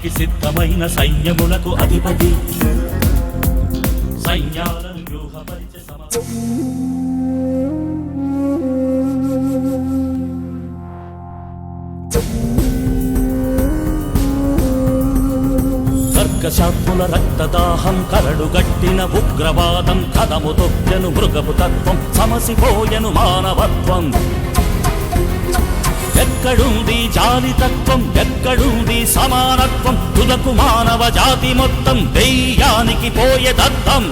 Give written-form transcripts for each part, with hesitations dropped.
యుద్ధానికి సిద్ధమైన సైన్యములకు అధిపతి సైన్యాలను వ్యూహపరిచే కర్కశాత్ముల రక్తదాహం కరడుగట్టిన ఉగ్రవాదం కదము తొక్కెను మృగపు తత్వం సమసిపోయెను మానవత్వం. ఎక్కడుంది జాలితత్వం, ఎక్కడుంది సమానత్వం, తుదకు మానవ జాతి మొత్తం దెయ్యానికి పోయే దత్తం.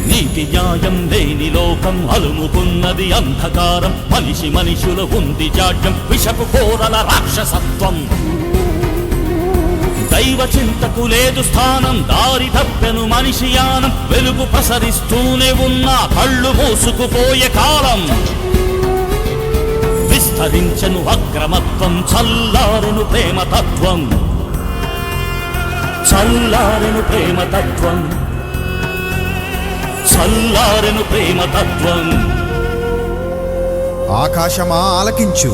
నీతి న్యాయం లేని లోకం అలుముకున్నది అంధకారం, మనిషి మనుషులు ఉంది జాడ్యం విషపు కోరల రాక్షసత్వం. దైవ చింతకు లేదు స్థానం, దారి తప్పెను మనిషి యానం, వెలుగు ప్రసరిస్తూనే ఉన్న కళ్ళు మూసుకుపోయే కాలం. విస్తరించెను అక్రమత్వం, చల్లారెను ప్రేమతత్వం, చల్లారెను ప్రేమతత్వం, చల్లారెను ప్రేమతత్వం. ఆకాశమా ఆలకించు,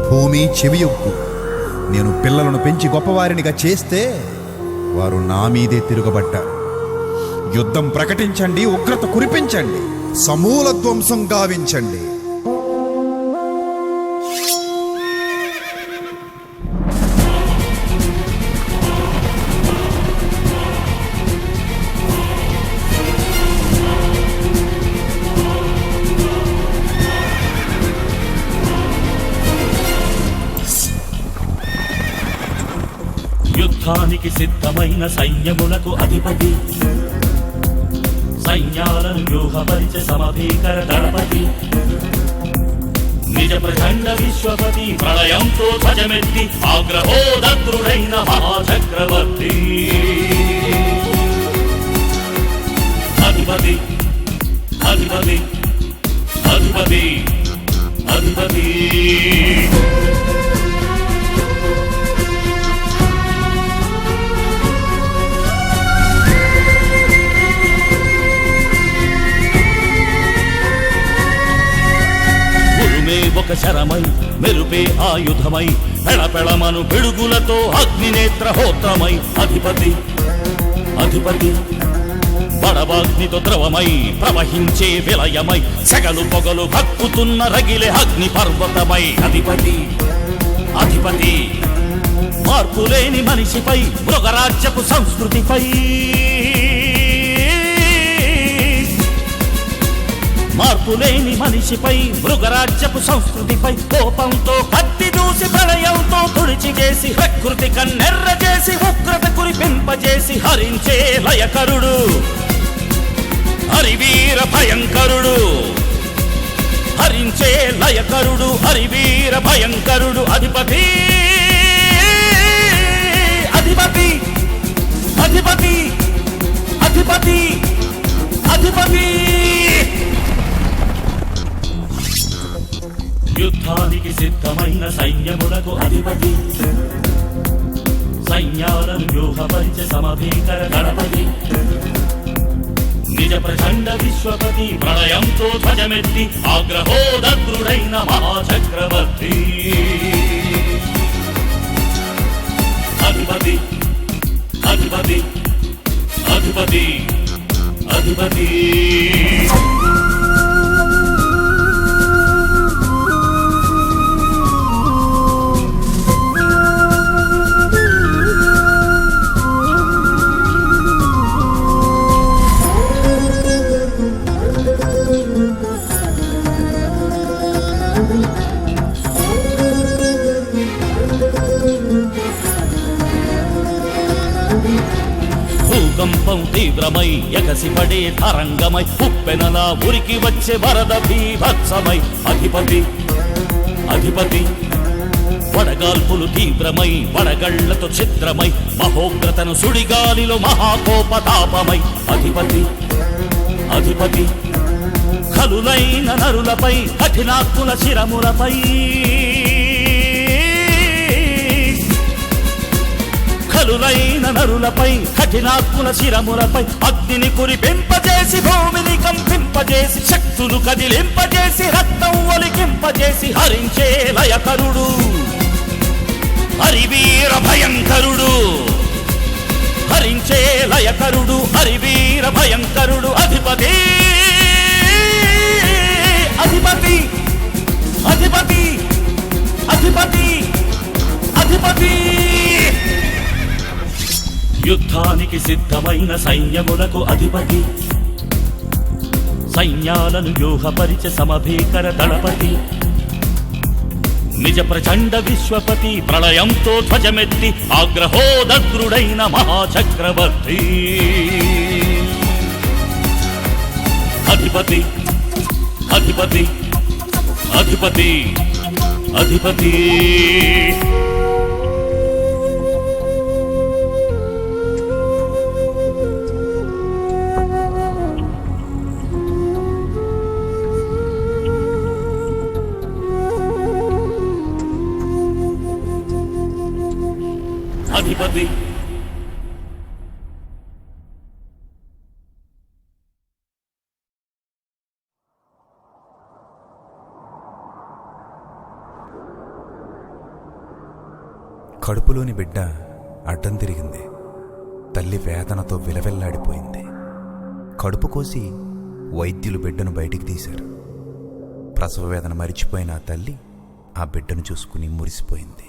భూమి చెవియొగ్గు. నేను పిల్లలను పెంచి గొప్పవారినిగా చేస్తే వారు నా మీదే తిరగబడ్డారు. యుద్ధం ప్రకటించండి, ఉగ్రత కురిపించండి, సమూల ధ్వంసం గావించండి. యుద్ధానికి సిద్ధమైన సైన్యములకు అధిపతి సైన్యాలను వ్యూహపరిచే సమభీకర దళపతి నిజ ప్రచండ విశ్వపతి ప్రళయంతో ధ్వజమెత్తి ఆగ్రహోదగ్రుడైన మహాచక్రవర్తి. అధిపతి అధిపతి అధిపతి అధిపతి. ఒక శరమై మెరుపే ఆయుధమై పెళపెళమను పిడుగులతో అగ్నినేత్రహోత్రమై అధిపతి అధిపతి బడవాగ్నితో ద్రవమై ప్రవహించే విలయమై సెగలు పొగలు కక్కుతున్న రగిలే అగ్ని పర్వతమై అధిపతి అధిపతి. మార్పులేని మనిషిపై మృగరాజ్యపు సంస్కృతిపై మార్పులేని మనిషిపై మృగరాజ్యపు సంస్కృతిపై కోపంతో కత్తి దూసి ప్రళయంతో తుడిచివేసి ప్రకృతి కన్నెర్ర చేసి ఉగ్రత కురిపింపజేసి హరించే లయకరుడు హరివీర భయంకరుడు హరించే లయకరుడు హరివీర భయంకరుడు అధిపతి అధిపతి అధిపతి అధిపతి అధిపతి. యుద్ధానికి సిద్ధమైన సైన్యములకు అధిపతి సైన్యాలను వ్యూహపరిచే సమభీకర దళపతి నిజ ప్రచండ విశ్వపతి ప్రళయంతో ధ్వజమెత్తి ఆగ్రహోదగ్రుడైన మహాచక్రవర్తి. అధిపతి అధిపతి అధిపతి అధిపతి. భూకంపం తీవ్రమై ఎగసిపడే తరంగమై ఉప్పెనలా ఉరికి వచ్చే వరద బీభత్సమై అధిపతి అధిపతి. వడగాల్పులు తీవ్రమై వడగళ్లతో ఛిద్రమై మహోగ్రతను సుడిగాలిలో మహాకోపతాపమై అధిపతి అధిపతి. కలులైన నరులపై కఠినాత్ముల శిరములపై కలులైన నరులపై కఠినాత్ముల శిరములపై అగ్నిని కురిపింపజేసి భూమిని కంపింపజేసి శక్తులు కదిలింపజేసి రక్తం ఒలికింపజేసి హరించే లయకరుడు హరివీర భయంకరుడు, హరించే లయకరుడు, హరివీర భయంకరుడు, అధిపతి అధిపతి అధిపతి అధిపతి అధిపతి. యుద్ధానికి సిద్ధమైన సైన్యములకు అధిపతి, సైన్యాలను వ్యూహపరిచే సమభీకర దళపతి, నిజ ప్రచండ విశ్వపతి, ప్రళయంతో ధ్వజమెత్తి ఆగ్రహోదగ్రుడైన మహాచక్రవర్తి. అధిపతి అధిపతి అధిపతి అధిపతి. అధిపతి కడుపులోని బిడ్డ అడ్డం తిరిగింది. తల్లి వేదనతో విలవెల్లాడిపోయింది. కడుపు కోసి వైద్యులు బిడ్డను బయటికి తీశారు. ప్రసవ వేదన మరిచిపోయిన ఆ తల్లి ఆ బిడ్డను చూసుకుని మురిసిపోయింది.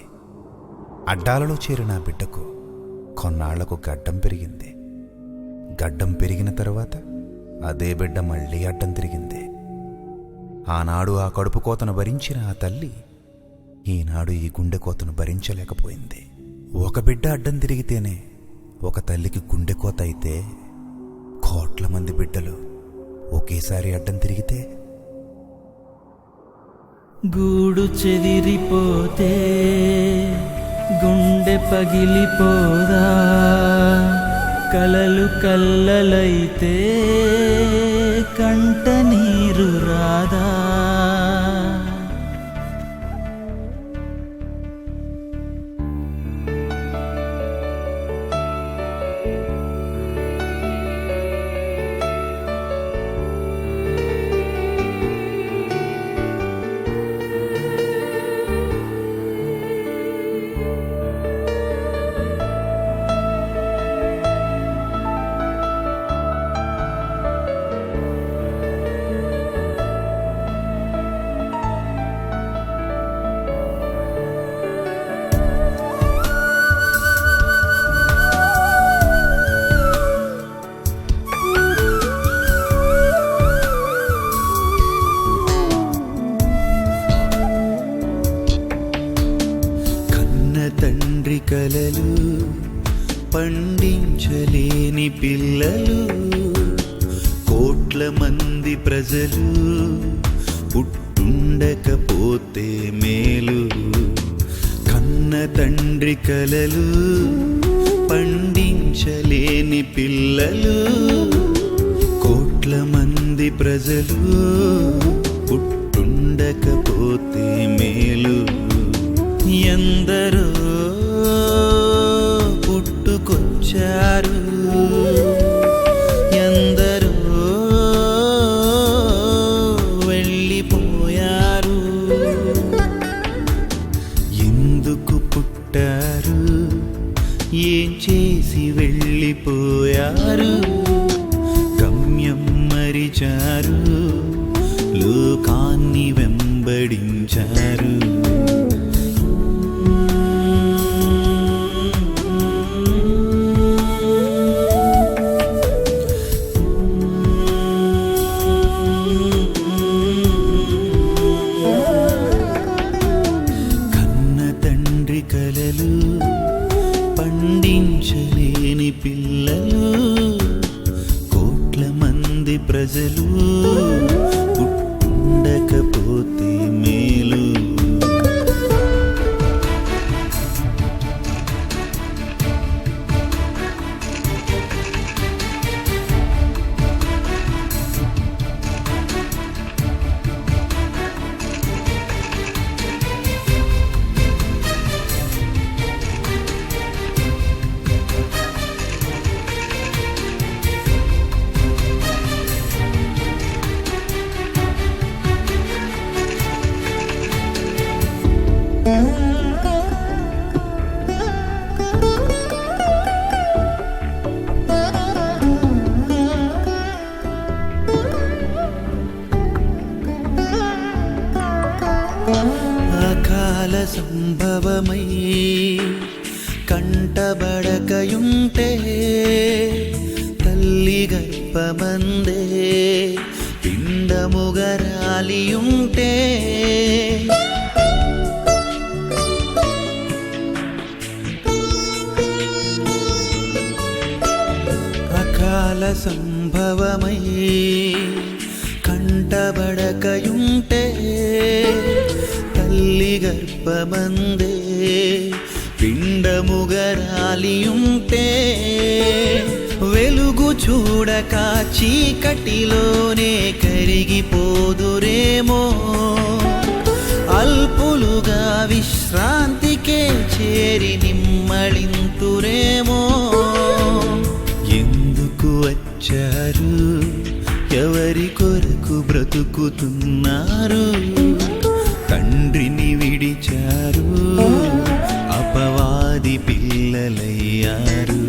అడ్డాలలో చేరిన ఆ బిడ్డకు కొన్నాళ్లకు గడ్డం పెరిగింది. గడ్డం పెరిగిన తరువాత అదే బిడ్డ మళ్ళీ అడ్డం తిరిగింది. ఆనాడు ఆ కడుపు కోతను భరించిన ఆ తల్లి ఈనాడు ఈ గుండె కోతను భరించలేకపోయింది. ఒక బిడ్డ అడ్డం తిరిగితేనే ఒక తల్లికి గుండె కోత అయితే, కోట్ల మంది బిడ్డలు ఒకేసారి అడ్డం తిరిగితే? గూడు చెదిరిపోతే గుండె పగిలిపోదా, కలలు కల్లలైతే కంట నీరు రాదా. తండ్రి కలలు పండించలేని పిల్లలు, కోట్ల మంది ప్రజలు పుట్టుండకపోతే మేలు. కన్న తండ్రి కలలు పండించలేని పిల్లలు, కోట్ల మంది ప్రజలు పుట్టుండకపోతే మేలు. ఎందరో పుట్టుకొచ్చారు, ఎందరో వెళ్ళిపోయారు. ఎందుకు పుట్టారు, ఏం చేసి వెళ్ళిపోయారు? గమ్యం మరిచారు, లోకాన్ని వెంబడించారు. కలలు పండించలేని పిల్లలు, కోట్ల మంది ప్రజలు పుట్టుండకపోతే మేలు. సంభవమై కంటబడకయుంటే తల్లి గర్భమందే పిండముగరాలియుంటే అకాల సంభవమై కంటబడకయుంటే తల్లి గర్భమందే పిండముగరాలియుంటే వెలుగు చూడక చీకటిలోనే కరిగిపోదురేమో అల్పులుగా విశ్రాంతికే చేరి నిమ్మళింతురేమో ఎందుకు వచ్చారు ఎవరి కొరకు బ్రతుకుతున్నారు తండ్రిని విడిచారు అపవాది పిల్లలయ్యారు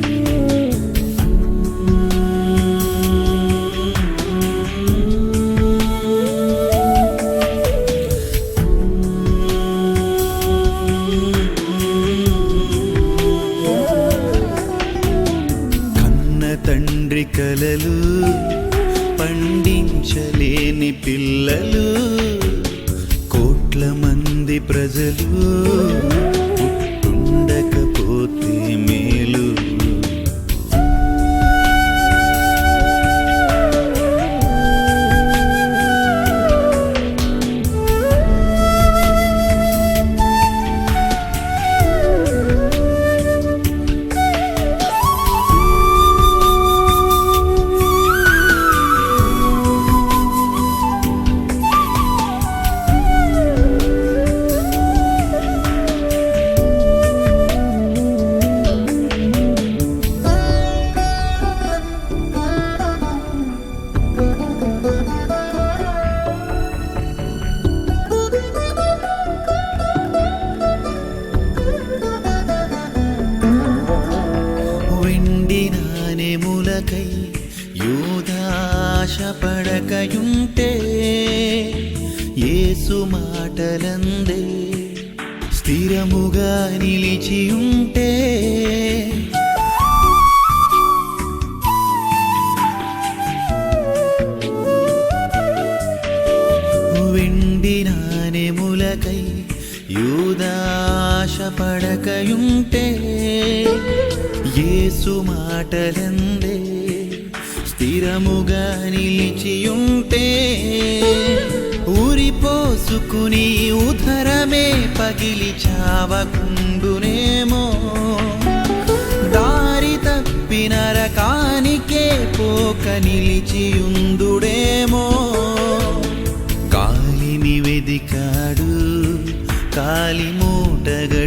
కన్న తండ్రి కలలు పండించలేని పిల్లలు కోట్ల మంది ప్రజలు పుట్టుండకపోతే మేలు నాణెములకై యూదాశ పడకయుంటే యేసు మాటలందే స్థిరముగా నిలిచియుంటే వెండి నాణెములకై యూదాశ పడకయుంటే యేసు మాటలందే స్థిరముగా నిలిచియుంటే ఊరిపోసుకుని ఉదరమే పగిలి చావకుండునేమో దారి తప్పిన రకానికే పోక నిలిచియుందుడేమో కాలిని వెదికాడు కాలి మూటగట్టుకున్నాడు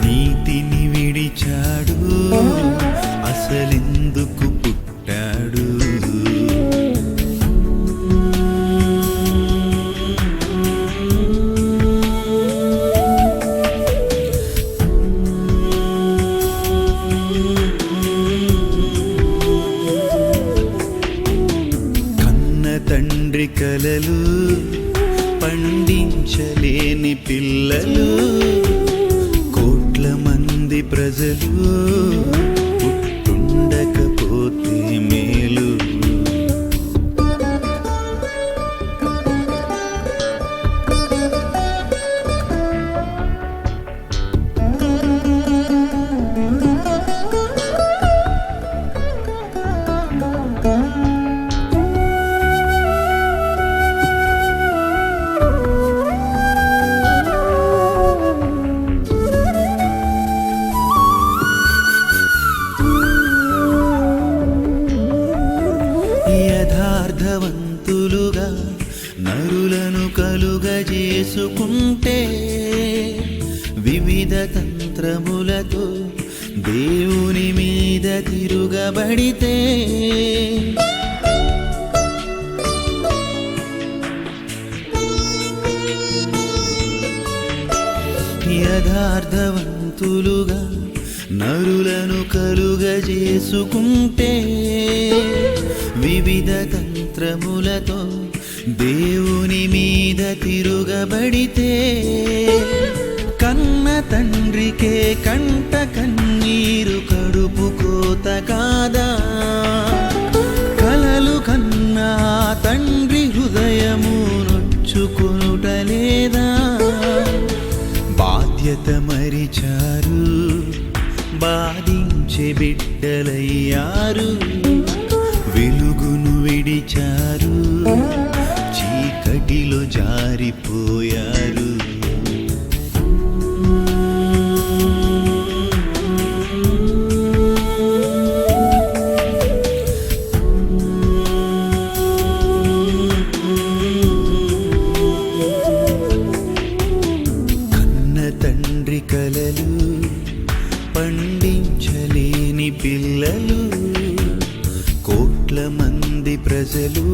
నీతిని విడిచాడు అసలెందుకు పుట్టాడు కన్న తండ్రి కలలు పండించలేని పిల్లలు కోట్ల మంది ప్రజలు పుట్టుండకపోతే మేలు యథార్థవంతులుగా నరులను కలుగజేసుకుంటే వివిధ తంత్రములతో దేవుని మీద తిరుగబడితే యథార్థవంతులుగా నరులను కలుగజేసుకుంటే వివిధ తంత్రములతో దేవుని మీద తిరుగబడితే కన్న తండ్రికే కంట కన్నీరు కడుపు కోత కాదా? కలలు కన్నా తండ్రి హృదయము నొచ్చుకొనుటలేదా? బాధ్యత మరిచారు, బాధించే బిడ్డలయ్యారు, వెలుగును విడిచారు, చీకటిలో జారిపోయారు. కన్న తండ్రి కలలు పండించలేని పిల్లలు, కోట్ల మంది ప్రజలు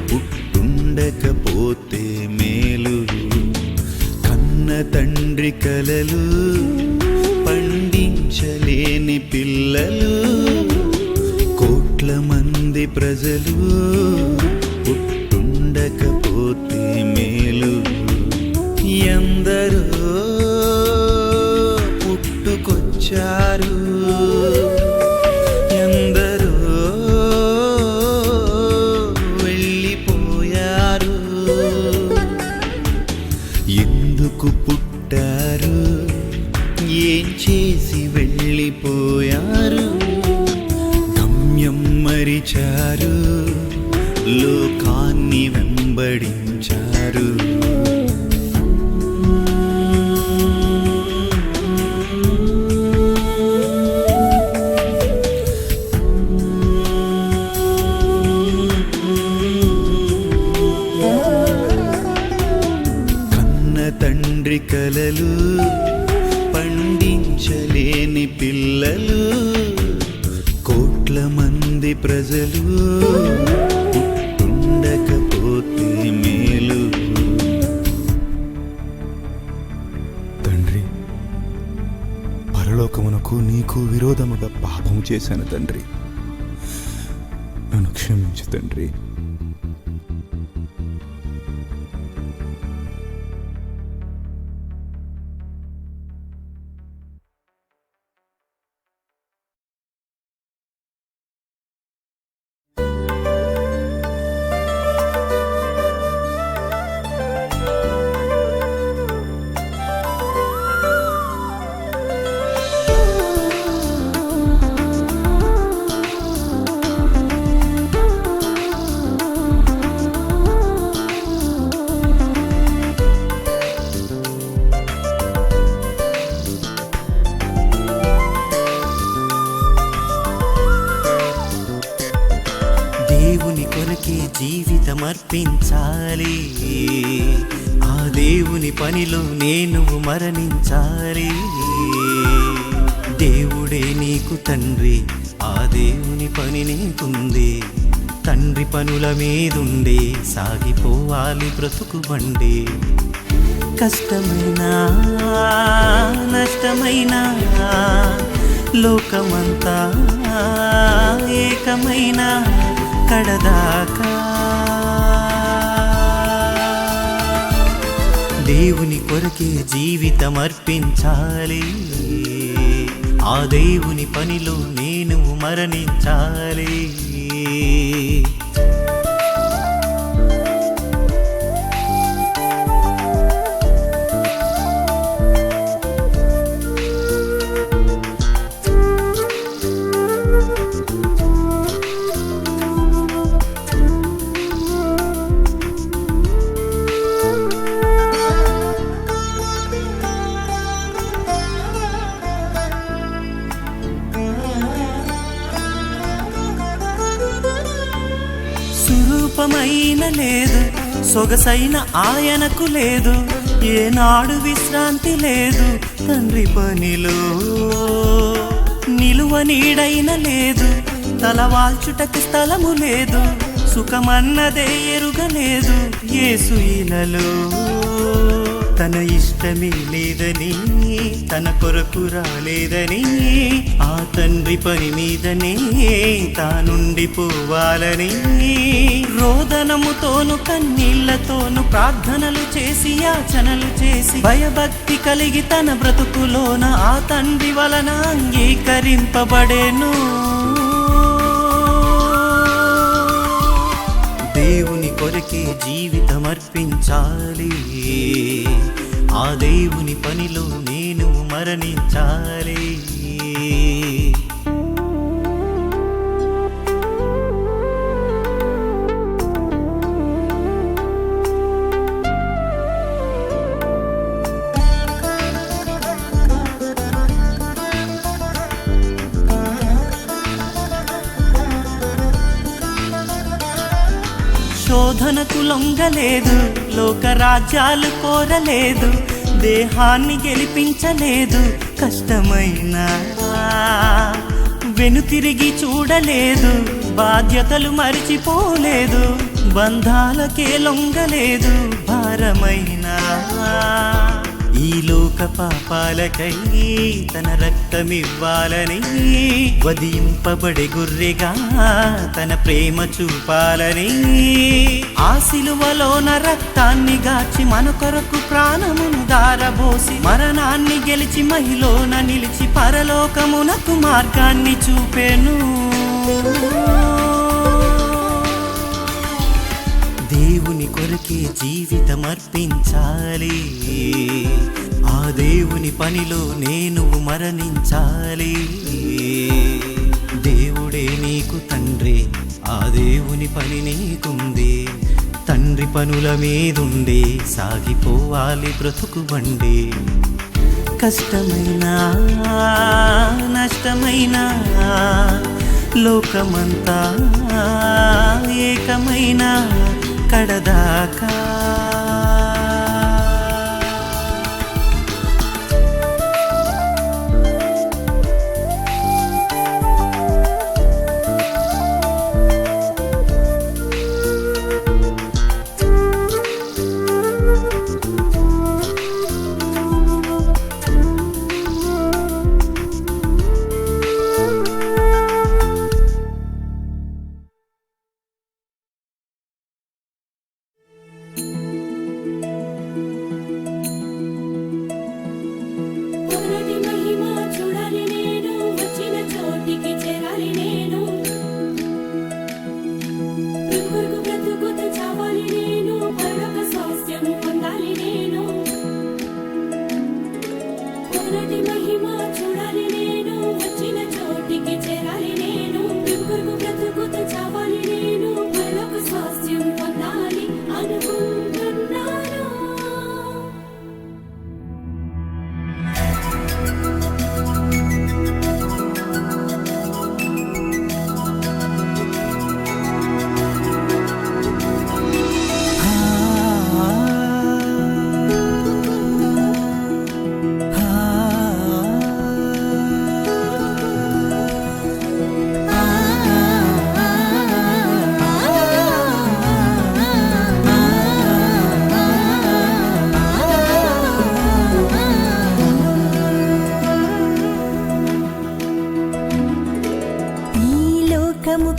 పుట్టుండకపోతే మేలు. కన్న తండ్రి కలలు పండించలేని పిల్లలు, కోట్ల మంది ప్రజలు పుట్టుండకపోతే మేలు. ఎందరో పుట్టుకొచ్చారు, ఎందరో వెళ్ళిపోయారు. ఎందుకు పుట్టారు, ఏం చేసి వెళ్ళిపోయారు? గమ్యం మరిచారు, లోకాన్ని వెంబడించారు. తండ్రి కలలు పండించలేని పిల్లలు, కోట్ల మంది ప్రజలు పుట్టుండకపోతే మేలు. తండ్రి, పరలోకమునకు నీకు విరోధముగా పాపము చేశాను తండ్రి, నన్ను క్షమించు తండ్రి. దేవుని కొరకే జీవితం అర్పించాలి, ఆ దేవుని పనిలో నేను మరణించాలి. దేవుడే నీకు తండ్రి, ఆ దేవుని పని నీకుంది. తండ్రి పనుల మీదుండే సాగిపోవాలి బ్రతుకు బండి. కష్టమైనా నష్టమైనా లోకమంతా ఏకమైన కడదాకా దేవుని కొరకే జీవితం అర్పించాలి, ఆ దేవుని పనిలో నేను మరణించాలి. స్వరూపమైన లేదు, సొగసైన ఆయనకు లేదు, ఏనాడు విశ్రాంతి లేదు. తండ్రి పనిలో నిలువ నీడైన లేదు, తలవాల్చుటకి స్థలము లేదు, సుఖమన్నదే ఎరుగలేదు. యేసు ఇలలో తన ఇష్టమే లేదని తన కొరకు రాలేదని ఆ తండ్రి పని మీదనే తానుండిపోవాలని రోదనముతోను కన్నీళ్లతోను ప్రార్థనలు చేసి యాచనలు చేసి భయభక్తి కలిగి తన బ్రతుకులోన ఆ తండ్రి వలన అంగీకరింపబడేను. దేవుని కొరకే జీవితం అర్పించాలి, ఆ దేవుని పనిలో నేను మరణించాలి. శోధనకు లొంగలేదు, లోకరాజ్యాలు కోరలేదు, దేహాన్ని గెలిపించలేదు, కష్టమైన వెనుతిరిగి చూడలేదు, బాధ్యతలు మరిచిపోలేదు, బంధాలకే లొంగలేదు, భారమైన ఈ లోక పాపాలకై తన రక్తమివ్వాలని వధింపబడే గొర్రెగా తన ప్రేమ చూపాలని ఆ సిలువలోన రక్తాన్ని గాచి మన కొరకు ప్రాణమును దారబోసి మరణాన్ని గెలిచి మహిలోన నిలిచి పరలోకమునకు మార్గాన్ని చూపెను. దేవుని కొరకే జీవితం అర్పించాలి, ఆ దేవుని పనిలో నేను మరణించాలి. దేవుడే నీకు తండ్రి, ఆ దేవుని పని నీకుంది, తండ్రి పనుల మీదుండి సాగిపోవాలి బ్రతుకు బండి. కష్టమైన నష్టమైన లోకమంతా ఏకమైన కడదాకా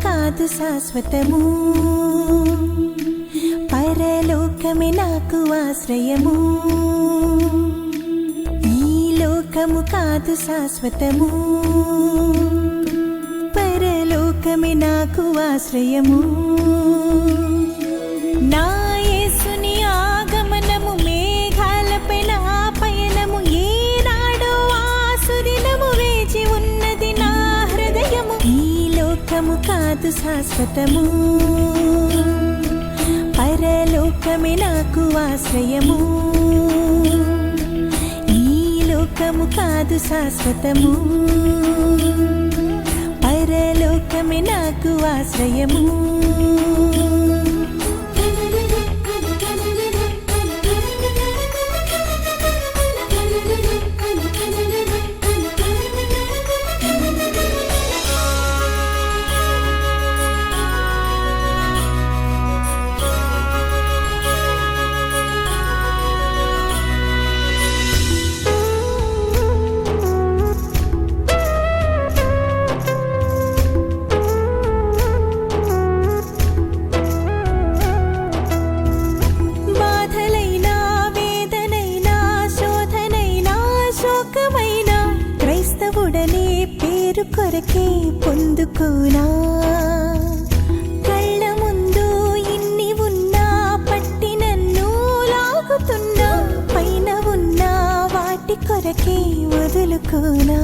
కాదు శాశ్వతము, పరలోకమే నాకు ఆశ్రయము. ఈ లోకము కాదు శాశ్వతము, పరలోకమే నాకు ఆశ్రయము. నా యేసుని ఆగమనము మేఘాలపై నా పయనము, ఏనాడో ఆసుదినము వేచి ఉన్నది నా హృదయము. ఈ లోకము కాదు శాశ్వతము, పరలోకమే నాకు ఆశ్రయము. ఈ లోకము కాదు శాశ్వతము, పరలోకమే నాకు ఆశ్రయము. పేరు కొరకే పొందుకోనా. కళ్ళ ముందు ఇన్ని ఉన్నా పట్టి నన్ను లాగుతున్నా, పైన ఉన్న వాటి కొరకే వదులుకోనా.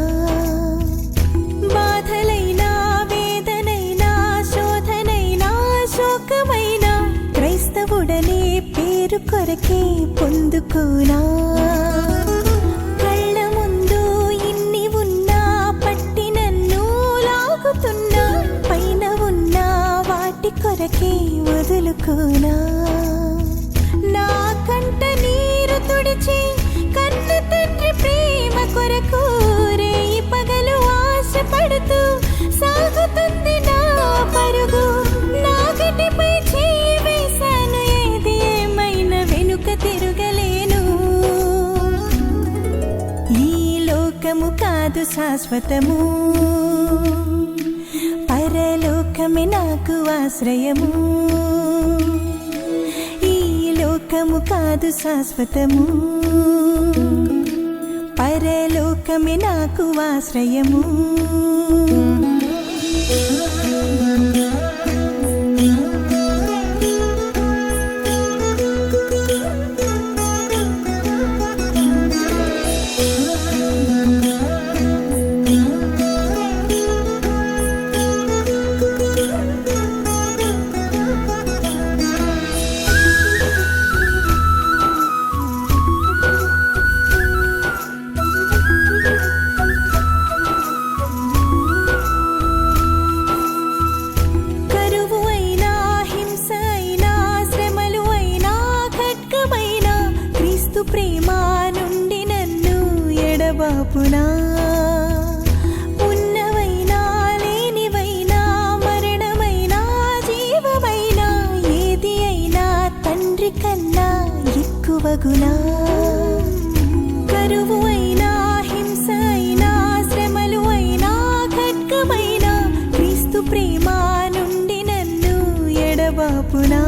బాధలైనా వేదనైనా శోధనైనా శోకమైనా క్రైస్తవుడనే పేరు కొరకే పొందుకోనా. కళ్ళ ముందు ఇన్ని ఉన్నా పట్టి నన్ను లాగుతున్నా, పైన ఉన్న వాటి కొరకే వదులుకోనా. నా కంట నీరు తుడిచి కన్న తండ్రి ప్రేమ కొరకు రేయి పగలు ఆశపడుతూ సాగుతుంది నా పరుగు. నా గటిపై చేయి వేశాను, ఏది ఏమైనా వెనుక తిరగలేను. ఈ లోకము కాదు శాశ్వతము, పరలోకమే నాకు ఆశ్రయము. ఈ లోకము కాదు శాశ్వతము, పరలోకమే నాకు ఆశ్రయము. కరువు అయినా హింస అయినా శ్రమలు అయినా ఖడ్గమైనా క్రీస్తు ప్రేమ నుండి నన్ను ఎడబాపునా. ఉన్నవైనా లేనివైనా మరణమైనా జీవమైనా ఏది అయినా తండ్రి కన్నా ఎక్కువగునా. కరువు అయినా హింస అయినా శ్రమలు అయినా ఖడ్గమైనా క్రీస్తు ప్రేమ నుండి నన్ను ఎడబాపునా.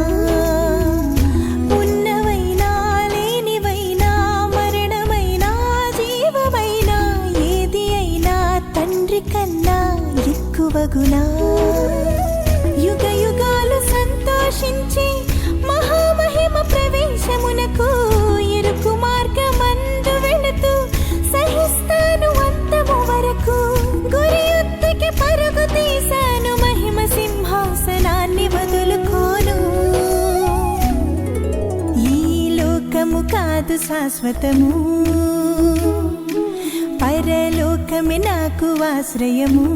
ఉన్నవైనా లేనివైనా మరణమైనా జీవమైనా ఏది అయినా తండ్రి కన్నా ఎక్కువగునా. యుగ యుగాలు సంతోషించి మహామహిమ ప్రవేశమునకు ఇరుకు మార్గమందు వెళుతూ సహిస్తాను అంతము వరకు. గురి ఎత్తుకి పరుగు తీశాను, మహిమ సింహాసనాన్ని వదులుకోను. ఈ లోకము కాదు శాశ్వతము, పరలోకమే నాకు ఆశ్రయము.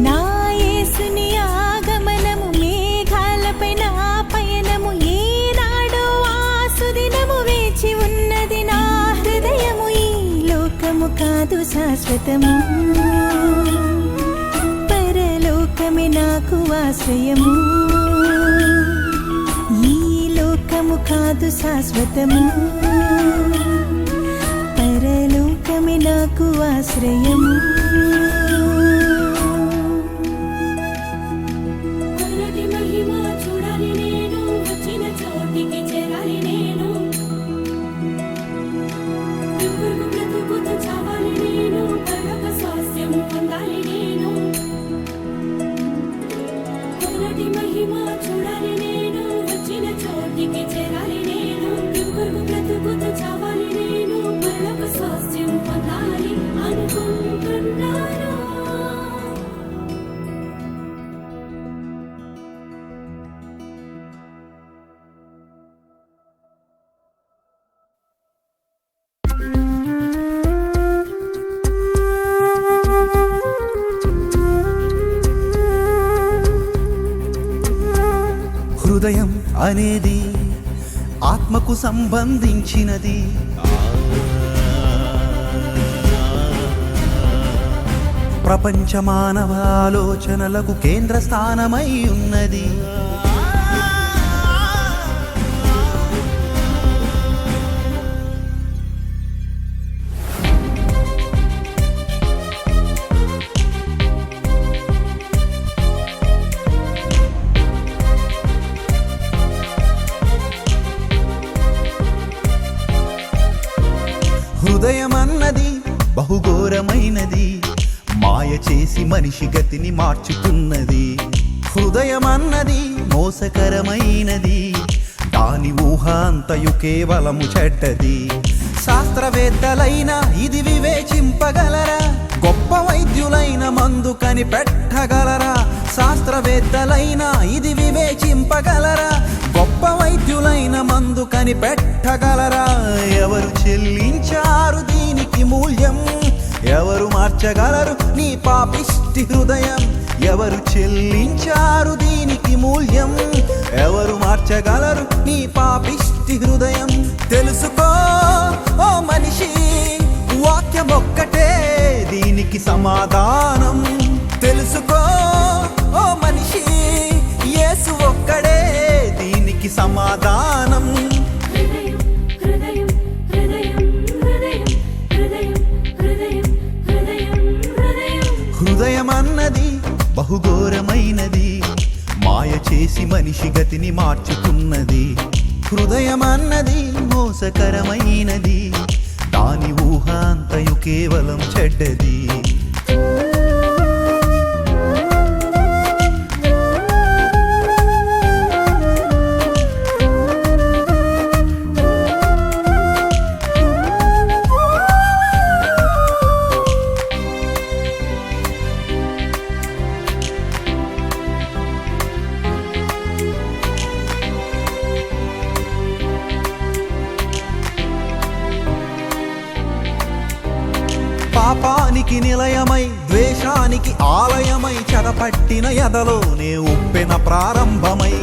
నా యేసుని ఆగమనము మేఘాలపై నా పయనము, ఏనాడో ఆ సుదినము వేచి ఉన్నది నా హృదయము. ఈ లోకము కాదు శాశ్వతము, పరలోకమే నాకు ఆశ్రయము. ఈ లోకము కాదు శాశ్వతము, పరలోకమే నాకు ఆశ్రయము. పరటి మహిమ చూడాలి నేను, వచ్చిన చోటికి చేరాలి నేను. దుర్గు బ్రతుకుతూ చావాలి నేను, పరలోక స్వాస్థ్యం పొందాలి నేను. పరటి మహిమ చూడాలి నేను, వచ్చిన చోటికి చేరాలి నేను. దుర్గు బ్రతుకుతూ చావాలి నేను, పరలోక స్వాస్థ్యం పొందాలి అనుకుంటున్నాను. హృదయం అనేది ఆత్మకు సంబంధించినది. ప్రపంచ మానవ ఆలోచనలకు కేంద్ర స్థానమై ఉన్నది. హృదయమన్నది బహుఘోరమైనది. మాయ చేసి మనిషి గతిని మార్చుతున్నది. హృదయమన్నది మోసకరమైనది, దాని ఊహ అంతయు కేవలము చెడ్డది. శాస్త్రవేత్తలైనా ఇది వివేచింపగలరా? గొప్ప వైద్యులైన మందు కనిపెట్టగలరా? శాస్త్రవేత్తలైనా ఇది వివేచింపగలరా? గొప్ప వైద్యులైన మందు కనిపెట్టగలరా? ఎవరు చెల్లించారు దీనికి మూల్యం? ఎవరు మార్చగలరు నీ పాపిష్టి హృదయం? ఎవరు చెల్లించారు దీనికి మూల్యం? ఎవరు మార్చగలరు నీ పాపిష్టి హృదయం? తెలుసుకో ఓ మనిషి, వాక్యమొక్కటే దీనికి సమాధానం. తెలుసుకో ఓ మనిషి, యేసు ఒక్కడే దీనికి సమాధానం. హృదయం హృదయం హృదయం హృదయం హృదయం హృదయం హృదయం హృదయం హృదయమన్నది బహుఘోరమైనది, మాయ చేసి మనిషి గతిని మార్చుతున్నది. హృదయమన్నది మోసకరమైనది, దాని ఊహ అంతయు కేవలం చెడ్డది. పాపానికి నిలయమై ద్వేషానికి ఆలయమై చెరపట్టిన ఎదలోనే ఉప్పెన ప్రారంభమై.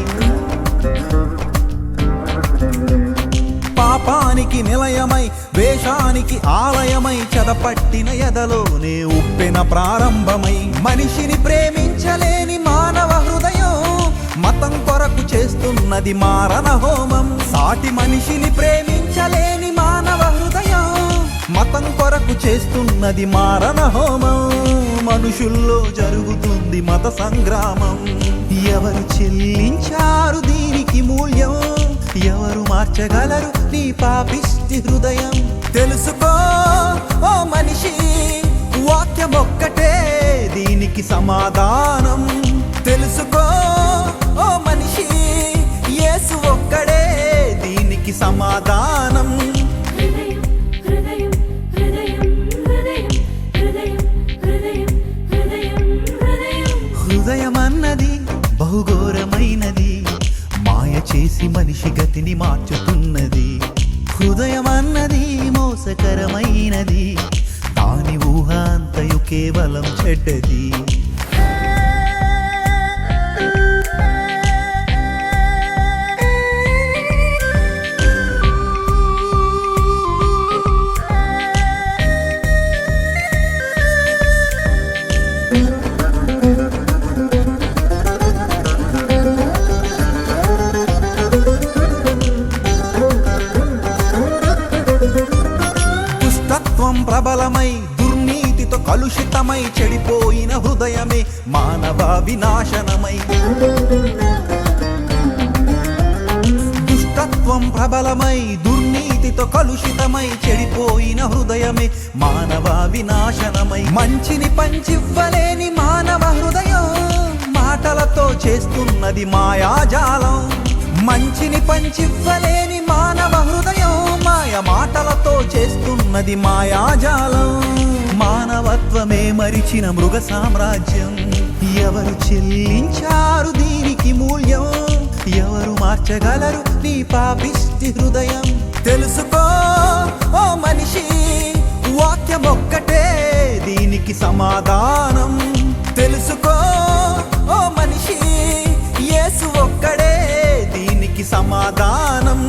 పాపానికి నిలయమై ద్వేషానికి ఆలయమై చెరపట్టిన ఎదలోనే ఉప్పెన ప్రారంభమై. మనిషిని ప్రేమించలేని మానవ హృదయం మతం కొరకు చేస్తున్నది మారణ హోమం. సాటి మనిషిని ప్రేమించలేని మానవ హృదయం మతం కొరకు చేస్తున్నది మారణ హోమం. మనుషుల్లో జరుగుతుంది మత సంగ్రామం. ఎవరు చెల్లించారు దీనికి మూల్యం? ఎవరు మార్చగలరు నీ పాపిష్టి హృదయం? తెలుసుకో ఓ మనిషి, వాక్యమొక్కటే దీనికి సమాధానం. తెలుసుకో ఓ మనిషి, యేసు ఒక్కడే దీనికి సమాధానం. హృదయం హృదయం హృదయం హృదయం హృదయం హృదయం హృదయం హృదయం హృదయమన్నది బహుఘోరమైనది, మాయ చేసి మనిషి గతిని మార్చుతున్నది. హృదయమన్నది మోసకరమైనది, దాని ఊహ అంతయు కేవలం చెడ్డది. ప్రబలమై దుర్నీతితో కలుషితమై చెడిపోయిన హృదయమే మానవ వినాశనమై. దుష్టత్వం ప్రబలమై దుర్నీతితో కలుషితమై చెడిపోయిన హృదయమే మానవ వినాశనమై. మంచిని పంచివ్వలేని మానవ హృదయం మాటలతో చేస్తున్నది మాయాజాలం. మంచిని పంచివ్వలేని మానవ హృదయం మాయ మాటలతో చేస్తున్నది మాయాజాలం. మానవత్వమే మరిచిన మృగ సామ్రాజ్యం. ఎవరు చెల్లించారు దీనికి మూల్యం? ఎవరు మార్చగలరు నీ పాపిష్టి హృదయం? తెలుసుకో ఓ మనిషి, వాక్యమొక్కటే దీనికి సమాధానం. తెలుసుకో ఓ మనిషి, యేసు ఒక్కడే దీనికి సమాధానం.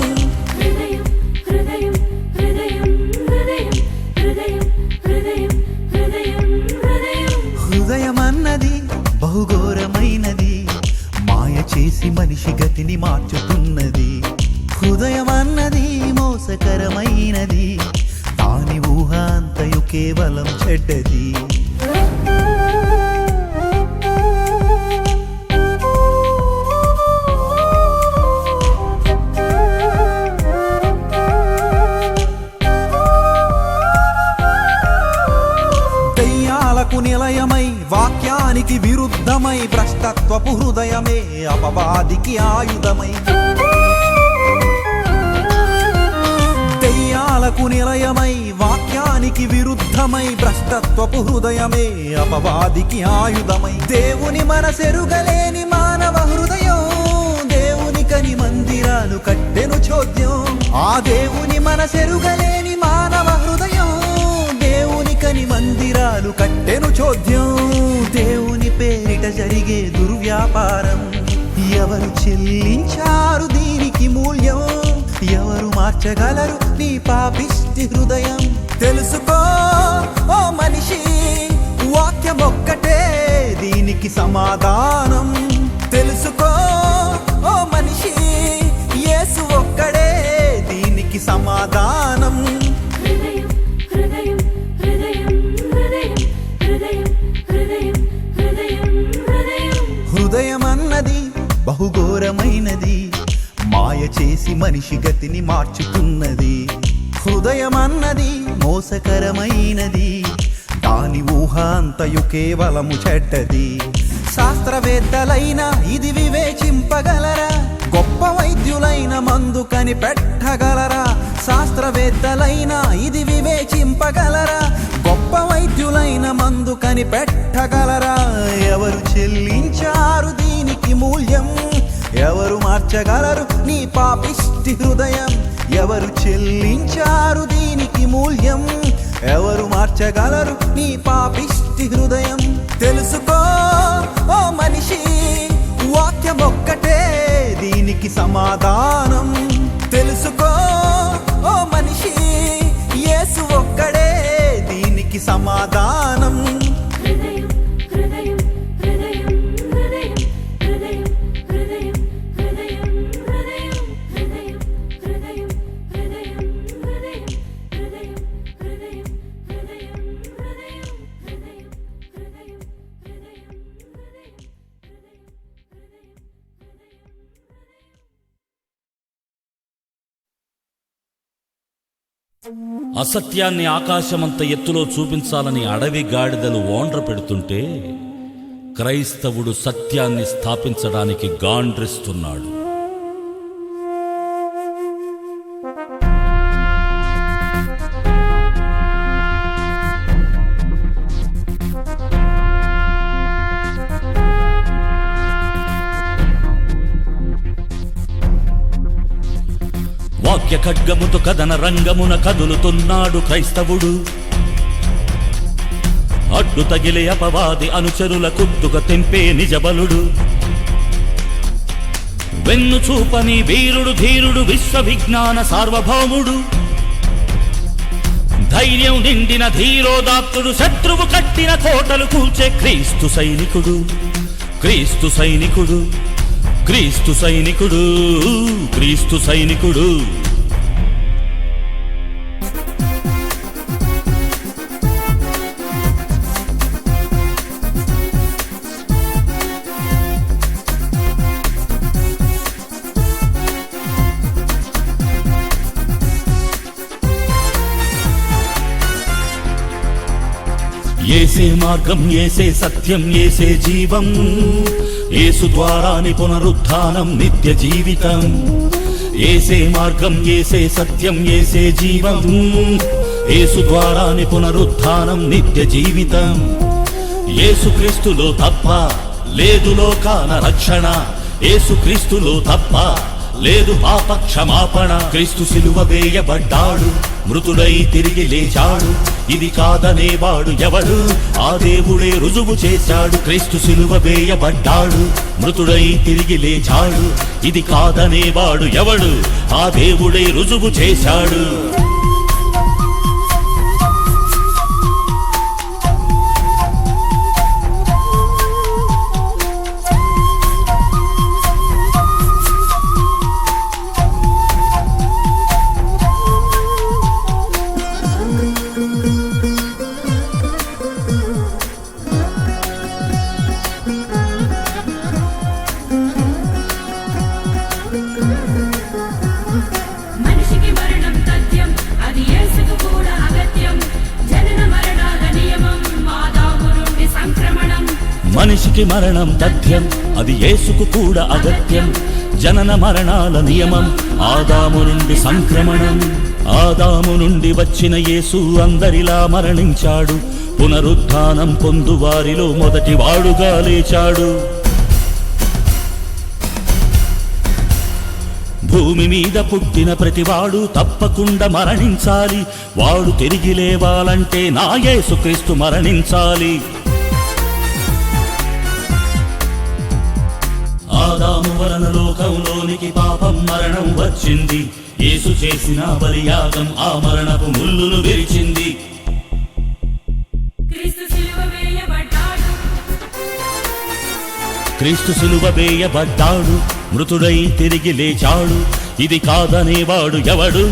హృదయం హృదయం హృదయం హృదయం హృదయం హృదయం హృదయం హృదయం హృదయమన్నది బహుఘోరమైనది, మాయ చేసి మనిషి గతిని మార్చుతున్నది. హృదయమన్నది మోసకరమైనది, దాని ఊహ అంతయు కేవలం చెడ్డది. దయ్యాల దెయ్యాలకు నిలయమై వాక్యానికి విరుద్ధమై భ్రష్టత్వపు హృదయమే అపవాదికి ఆయుధమై దెయ్యాలకు నిలయమై వాక్యానికి విరుద్ధమై భ్రష్టత్వపు హృదయమే అపవాదికి ఆయుధమై దేవుని మనసెరుగలేని మానవ హృదయం దేవునికని మందిరాలు కట్టెను చోద్యం ఆ దేవుని మనసెరుగలేని మానవ హృదయం దేవునికని మందిరాలు కట్టెను చోద్యం దేవుని పేరిట జరిగే దుర్వ్యాపారం ఎవరు చెల్లించారు దీనికి మూల్యం ఎవరు మార్చగలరు నీ పాపిష్టి హృదయం తెలుసుకో ఓ మనిషి వాక్యం ఒక్కటే దీనికి సమాధానం తెలుసుకో ఓ మనిషి యేసు ఒక్కడే దీనికి సమాధానం హృదయం హృదయం హృదయం హృదయం హృదయం హృదయం హృదయం హృదయం అన్నది బహుఘోరమైనది మాయ చేసి మనిషి గతిని మార్చుతున్నది హృదయం అన్నది మోసకరమైనది దాని ఊహ అంతయు కేవలము చెడ్డది శాస్త్రవేత్తలైనా ఇది వివేచింపగలరా గొప్ప వైద్యులైన మందు కనిపెట్టగలరా శాస్త్రవేత్తలైనా ఇది వివేచింపగలరా గొప్ప వైద్యులైన మందు కనిపెట్టగలరా ఎవరు చెల్లించారు దీనికి మూల్యం ఎవరు మార్చగలరు నీ పాపిష్టి హృదయం ఎవరు చెల్లించారు దీనికి మూల్యం ఎవరు మార్చగలరు నీ పాపిష్టి హృదయం తెలుసుకో ఓ మనిషి వాక్యం ఒక్కటే దీనికి సమాధానం తెలుసుకో ఓ మనిషి యేసు ఒక్కడే దీనికి సమాధానం హృదయం హృదయం హృదయం హృదయం హృదయం హృదయం హృదయం హృదయం హృదయం హృదయం హృదయం హృదయం హృదయం అసత్యాన్ని ఆకాశమంత ఎత్తులో చూపించాలని అడవి గాడిదలు ఓండ్ర పెడుతుంటే క్రైస్తవుడు సత్యాన్ని స్థాపించడానికి గాండ్రిస్తున్నాడు. వాక్య ఖడ్గముతో కథన రంగమున కదులుతున్నాడు క్రైస్తవుడు. అడ్డు తగిలే అపవాది అనుచరుల కుత్తుక తెంపే నిజబలుడు. వెన్ను చూపని వీరుడు ధీరుడు విశ్వవిజ్ఞాన సార్వభౌముడు. ధైర్యం నిండిన ధీరోదాత్తుడు శత్రువు కట్టిన కోటలు కూల్చే క్రీస్తు సైనికుడు. క్రీస్తు సైనికుడు క్రీస్తు సైనికుడు క్రీస్తు సైనికుడు. ఏసే మార్గం ఏసే సత్యం ఏసే జీవం. యేసు ద్వారాని పునరుత్థానం నిత్య జీవితం. ఏసే మార్గం ఏసే సత్యం ఏసే జీవం. యేసు ద్వారాని పునరుత్థానం నిత్య జీవితం. యేసుక్రీస్తులో తప్ప లేదు లోకాన రక్షణ. యేసుక్రీస్తులో తప్ప లేదు పాప క్షమాపణ. క్రీస్తు సిలువ వేయబడ్డాడు, మృతుడై తిరిగి లేచాడు. ఇది కాదనేవాడు ఎవడు? ఆ దేవుడే రుజువు చేశాడు. క్రీస్తు సిలువ వేయబడ్డాడు, మృతుడై తిరిగి లేచాడు. ఇది కాదనేవాడు ఎవడు? ఆ దేవుడే రుజువు చేశాడు. మనిషికి మరణం తథ్యం, మనిషికి మరణం తథ్యం, అది యేసుకు కూడా అగత్యం. జనన మరణాల నియమం, ఆదాము నుండి సంక్రమణం. ఆదాము నుండి వచ్చిన యేసు అందరిలా మరణించాడు. పునరుత్థానం పొందువారిలో మొదటి వాడుగా లేచాడు. భూమి మీద పుట్టిన ప్రతివాడు తప్పకుండా మరణించాలి. వాడు తిరిగి లేవాలంటే నా యేసుక్రీస్తు మరణించాలి. ఆదాము వలన లోకంలోనికి పాపం మరణం వచ్చింది. యేసు చేసిన బలియాగం ఆ మరణపు ముల్లును విరిచింది. క్రీస్తు సిలువ వేయబడ్డాడు, క్రీస్తు సిలువ వేయబడ్డాడు, మృతుడై తిరిగి లేచాడు. ఇది కాదనేవాడు ఎవడు?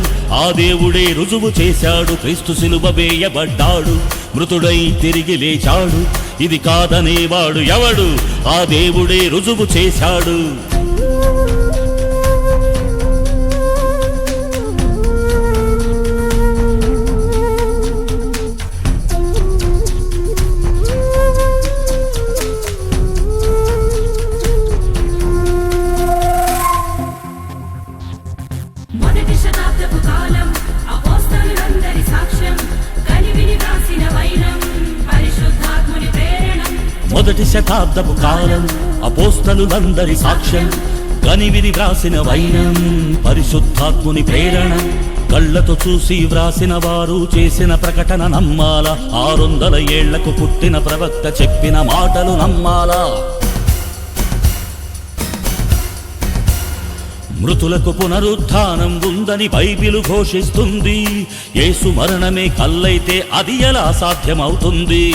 ఆ దేవుడే రుజువు చేశాడు. క్రీస్తు సిలువ వేయబడ్డాడు, మృతుడై తిరిగి లేచాడు. ఇది కాదనేవాడు ఎవడు? ఆ దేవుడే రుజువు చేశాడు. మొదటి శతాబ్దపు కాలం, అపోస్తలులందరి సాక్ష్యం, కనివిని వ్రాసిన వైనం, పరిశుద్ధాత్ముని ప్రేరణం. మొదటి శతాబ్దపు కాలం, అపోస్తలులందరి సాక్ష్యం, కనివిని వ్రాసిన వైనం, పరిశుద్ధాత్ముని ప్రేరణ. కళ్ళతో చూసి వ్రాసిన వారు చేసిన ప్రకటన నమ్మాలా? 600 ఏళ్లకు పుట్టిన ప్రవక్త చెప్పిన మాటలు నమ్మాలా? మృతులకు పునరుత్థానం ఉందని బైబిలు ఘోషిస్తుంది. యేసు మరణమే కల్లైతే అది ఎలా సాధ్యమవుతుంది?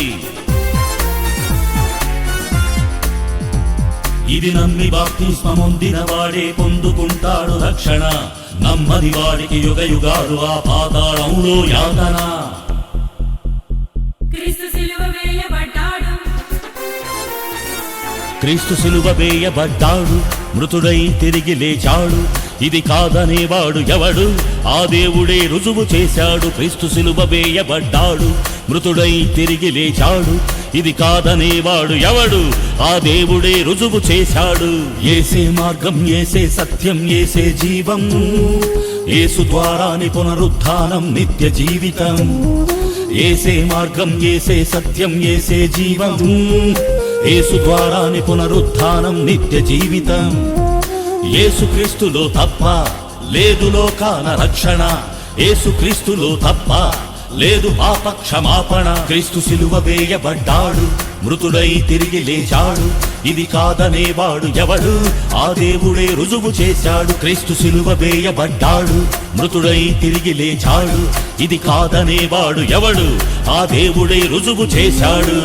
ఇది నమ్మి బాప్తిస్మమొందిన వాడే పొందుకుంటాడు రక్షణ. నమ్మని వాడికి యుగ యుగాలు ఆ పాతాళంలో యాతన. క్రీస్తు సిలువ వేయబడ్డాడు, క్రీస్తు సిలువ వేయబడ్డాడు, మృతుడై తిరిగి లేచాడు. ఇది కాదనేవాడు ఎవడు? ఆ దేవుడే రుజువు చేశాడు. క్రీస్తు సిలువ వేయబడ్డాడు, మృతుడై తిరిగి లేచాడు. ఇది కాదనేవాడు ఎవడు? ఆ దేవుడే రుజువు చేశాడు. యేసే మార్గం, యేసే సత్యం, యేసే జీవం. యేసు ద్వారాని పునరుత్థానం, నిత్య జీవితం. యేసే మార్గం, యేసే సత్యం, యేసే జీవం. యేసు ద్వారాని పునరుత్థానం, నిత్య జీవితం. యేసుక్రీస్తులో తప్ప లేదు లోకాన రక్షణ. యేసుక్రీస్తులో తప్ప లేదు పాప క్షమాపణ. క్రీస్తు సిలువ వేయబడ్డాడు, మృతుడై తిరిగి లేచాడు. ఇది కాదనేవాడు ఎవడు? ఆ దేవుడే రుజువు చేశాడు. క్రీస్తు సిలువ వేయబడ్డాడు, మృతుడై తిరిగి లేచాడు. ఇది కాదనేవాడు ఎవడు? ఆ దేవుడే రుజువు చేశాడు.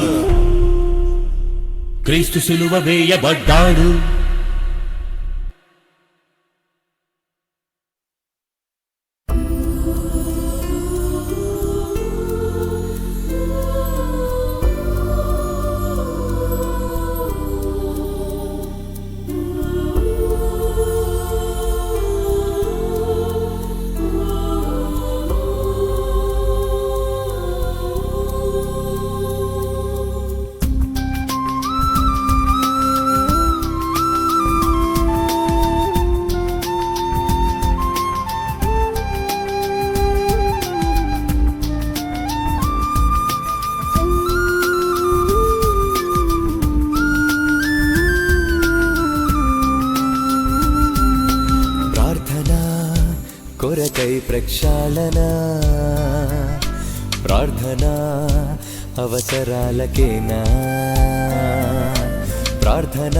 క్రీస్తు సిలువ వేయబడ్డాడు. కొరకై ప్రక్షాళన, ప్రార్థన అవసరాలకేనా? ప్రార్థన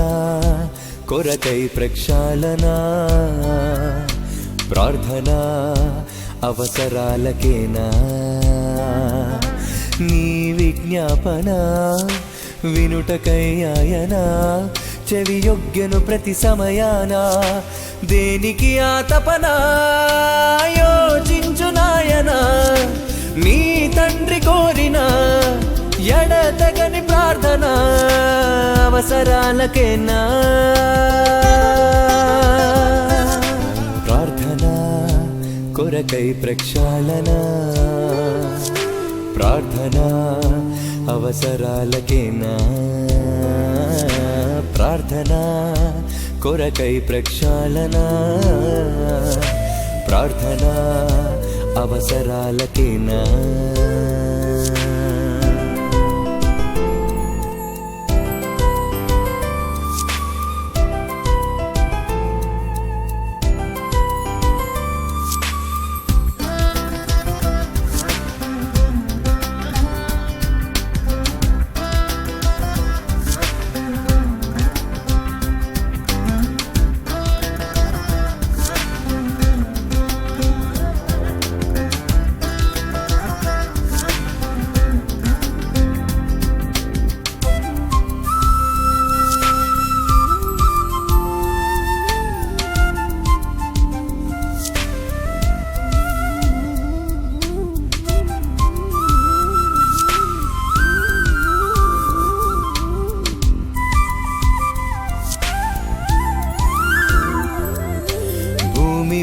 కొరకై ప్రక్షాళన, ప్రార్థన అవసరాలకేనా? నీ విజ్ఞాపన వినుటకై ఆయన చెవియొగ్గెను ప్రతి సమయాన. దేనికి ఆ తపన యోచించు నాయన, నీ తండ్రి కోరిన ఎడతెగని ప్రార్థన అవసరాలకేనా? ప్రార్థన కొరకై ప్రక్షాళన, ప్రార్థన అవసరాలకేనా? ప్రార్థన కొరకై ప్రక్షాళన ప్రార్థన అవసరాలకేనా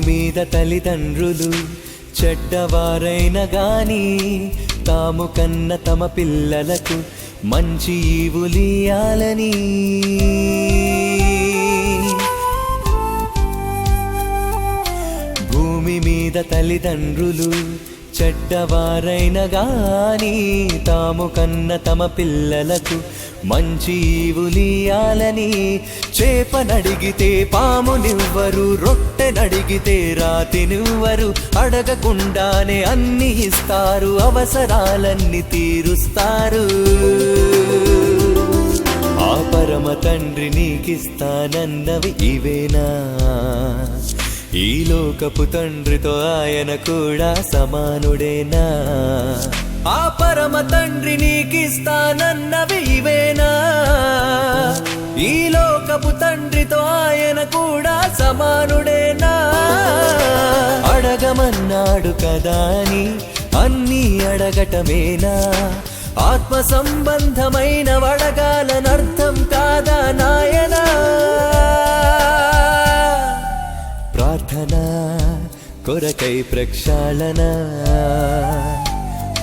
మీద తల్లిదండ్రులు చెడ్డవారైన గాని తాము కన్న తమ పిల్లలకు మంచి ఈవులియాలని భూమి మీద తల్లిదండ్రులు చెడ్డవారైన గాని తాము కన్న తమ పిల్లలకు మంచి ఈవులియాలని చేపనడిగితే పామునివ్వరు రొట్టెనడిగితే రాతినివ్వరు అడగకుండానే అన్ని ఇస్తారు అవసరాలన్నీ తీరుస్తారు ఆ పరమ తండ్రి నీకిస్తానన్నవి ఇవేనా ఈ లోకపు తండ్రితో ఆయన కూడా సమానుడేనా ఆ పరమ తండ్రి నీకిస్తానన్నవి ఇవేనా ఈ లోకపు తండ్రితో ఆయన కూడా సమానుడేనా అడగమన్నాడు కదా అని అన్నీ అడగటమేనా ఆత్మ సంబంధమైన వడగాలనర్థం కాదా నాయనా ప్రార్థన కొరకై ప్రక్షాళన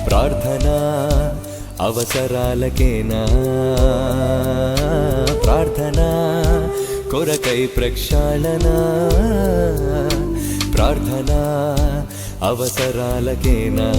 ప్రార్థన అవసరాలకేనా ప్రార్థన కొరకై ప్రక్షాళన ప్రార్థన అవసరాలకేనా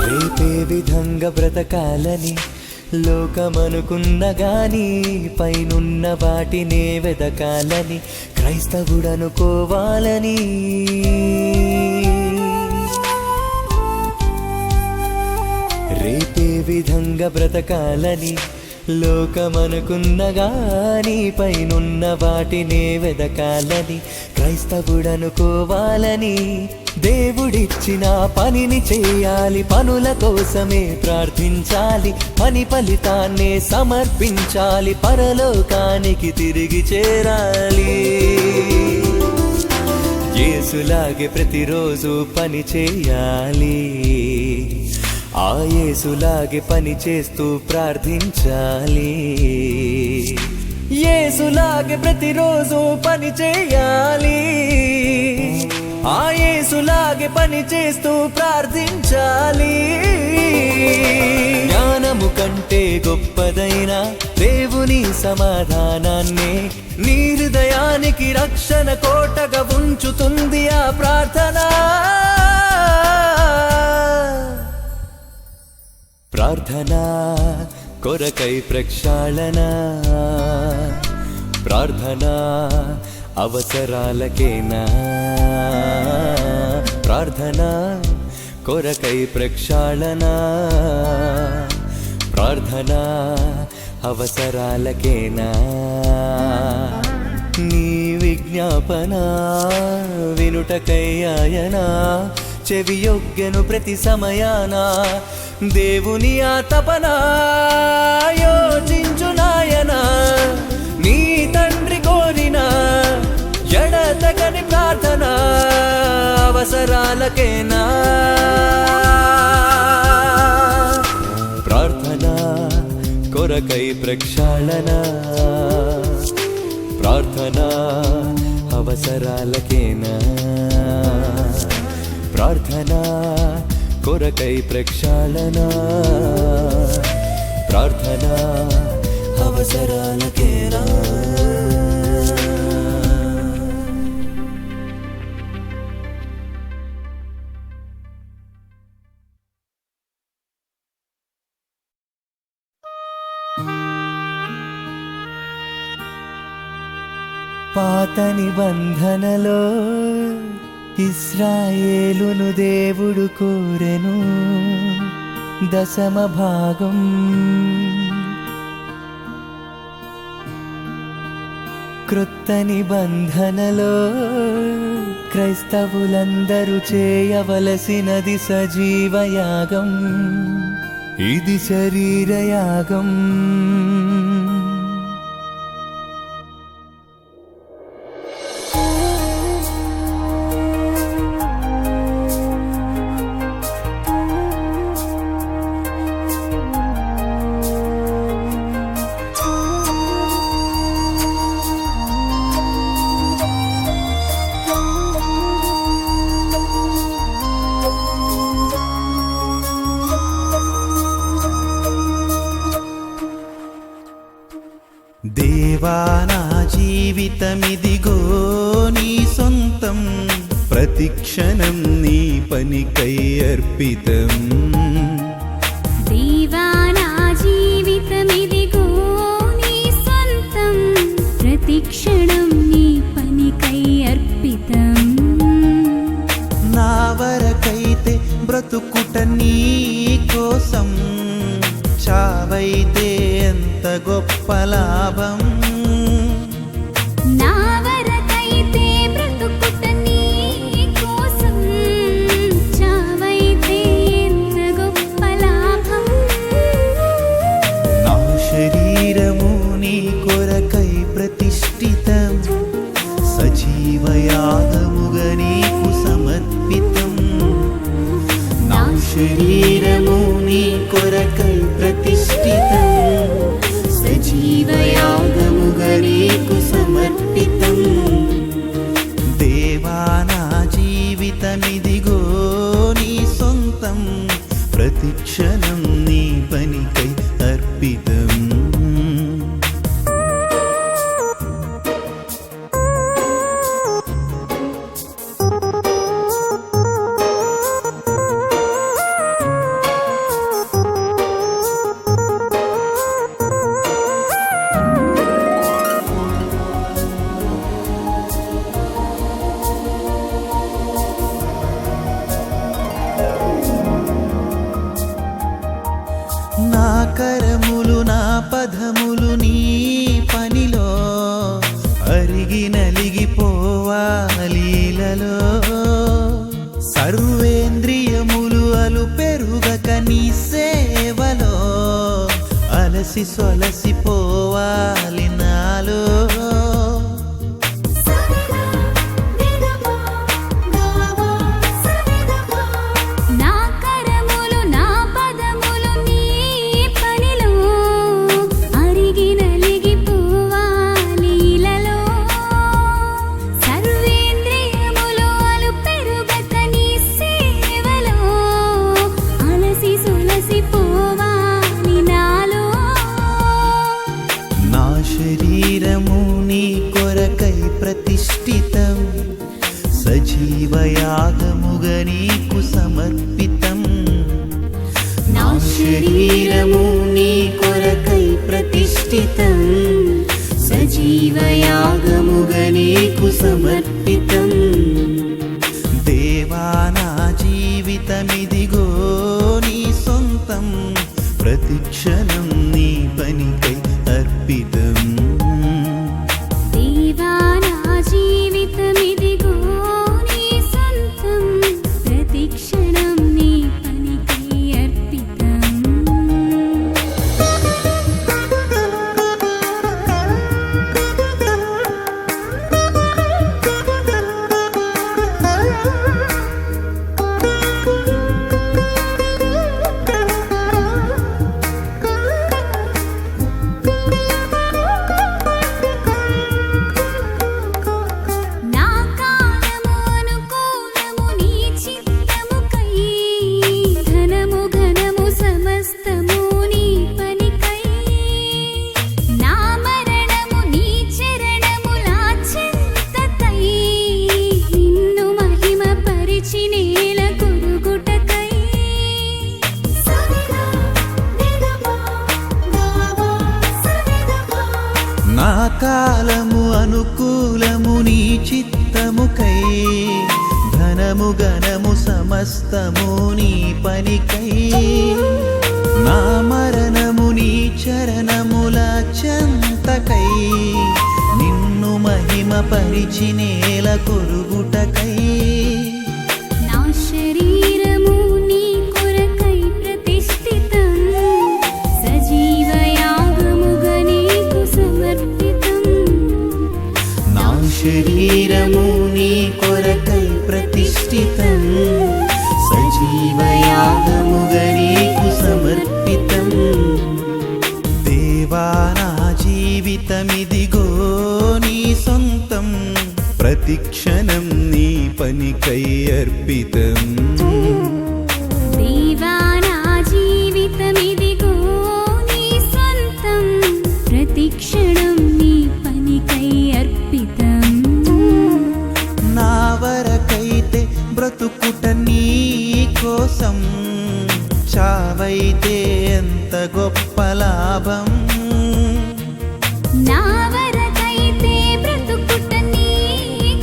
రేపే విధంగా బ్రతకాలని లోకమనుకున్న గాని పైనున్న వాటినే వెదకాలని క్రైస్తవుడనుకోవాలని రేపే విధంగా బ్రతకాలని లోకమనుకున్న గాని పైనున్న వాటినే వెదకాలని క్రైస్తవుడనుకోవాలని దేవుడిచ్చిన పనిని చేయాలి పనుల కోసమే ప్రార్థించాలి పని ఫలితాన్నే సమర్పించాలి పరలోకానికి తిరిగి చేరాలి యేసులాగే ప్రతిరోజు పని చేయాలి ఆ యేసులాగే పని చేస్తూ ప్రార్థించాలి యేసులాగే ప్రతిరోజు పని చేయాలి ఆ యేసులాగే పని చేస్తూ ప్రార్థించాలి జ్ఞానము కంటే గొప్పదైన దేవుని సమాధానాన్నే నీ హృదయానికి రక్షణ కోటగా ఉంచుతుంది ఆ ప్రార్థన ప్రార్థన కొరకై ప్రక్షాళన ప్రార్థన అవసరాలకేనా ప్రార్థన కొరకై ప్రక్షాళన ప్రార్థన అవసరాలకేనా నీ విజ్ఞాపన వినుటకయ్యాయన చెవియొగ్గెను ప్రతి సమయాన దేవుని ఆ తపన యోచించు నాయన నీ తండ్రి కోరిన ఎడతెగని ప్రార్థన అవసరాలకేనా ప్రార్థన కొరకై ప్రక్షాళన ప్రార్థన అవసరాలకేనా ప్రార్థన కొరకై ప్రక్షాళన ప్రార్థన అవసరాలకేనా పాత నిబంధనలో ఇశ్రాయేలును దేవుడు కోరెను దశమ భాగం క్రొత్త నిబంధనలో క్రైస్తవులందరూ చేయవలసినది సజీవయాగం ఇది శరీరయాగం దేవా నా జీవితమిదిగో నీ సొంతం ప్రతిక్షణం నీ పనికై అర్పితం దేవా నా జీవితమిదిగో నీ సొంతం ప్రతిక్షణం నీ పనికై అర్పితం నా వరకైతే బ్రతుకుట నీ కోసం చావైతే ఎంత గొప్ప లాభం నా వరకైతే బ్రతుకుట నీ కోసం చావైతే ఎంత గొప్ప లాభం నా శరీరము నీ కొరకై ప్రతిష్ఠితం సజీవయాగముగా నీకు సమర్పితం నా శరీరము నీ కొరకై ప్రతిష్ఠితం సజీవయాగముగా నీకు సమర్పితం దేవా నా జీవితమిదిగో నీ సొంతం ప్రతిక్షణం నీ పనికై అర్పితం నా కరములు నా పదములు నీ పనిలో అరిగి నలిగిపోవాలీలలో సర్వేంద్రియములు అలు పెరుగక నీ సేవలో అలసి సొలసిపోవాలి నాలో నా కరములు నా పదములు నీ పనిలో అరిగి నలిగిపోవాలీలలో సర్వేంద్రియములు అలు పెరుగక నీ సేవలో అలసి సొలసిపోవాలి నాలో నా శరీరము నీ కొరకై ప్రతిష్ఠితం సజీవయాగముగా నీకు సమర్పితం నా శరీరము నీ కొరకై ప్రతిష్ఠితం సజీవయాగముగా నీకు సమర్పితం దేవా నా జీవితమిదిగో నీ సొంతం ప్రతిక్షణం నీ పనికై అర్పితం దేవా నా కాలము అనుకూలము నీ చిత్తముకై, ధనము గణము సమస్తము నీ పనికై, నా మరణము నీ చరణముల చెంతకై, నిన్ను మహిమ పరిచి నేల కొరుగుటకై, నా శరీరము నీ కొరకై ప్రతిష్ఠితం, సజీవయాగముగా నీకు సమర్పితం. నా శరీరము నీ కొరకై ప్రతిష్ఠితం, సజీవయాగముగా నీకు సమర్పితం. దేవా నా జీవితమిదిగో నీ సొంతం, ప్రతిక్షణం నీ పనికై అర్పితం. దేవా నా జీవితమిదిగో నీ సొంతం, ప్రతిక్షణం నీ పనికై అర్పితం. నా వరకైతే బ్రతుకుట నీ కోసం, చావైతే ఎంత గొప్ప లాభం. నా వరకైతే బ్రతుకుట నీ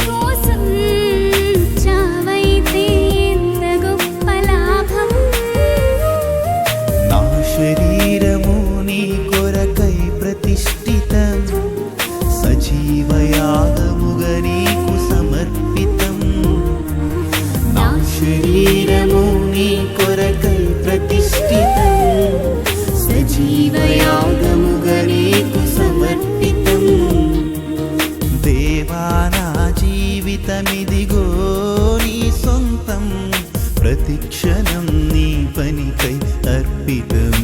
కోసం, చావైతే ఎంత గొప్ప లాభం. నా శరీరము నీ కొరకై ప్రతిష్ఠితం, సజీవయాగముగా నీకు సమర్పితం. నా శరీరము నీ కొరకై ప్రతిష్ఠితం, సజీవయాగముగా నీకు సమర్పితం. దేవా నా జీవితమిదిగో నీ సొంతం, ప్రతిక్షణం నీ పనికై అర్పితం.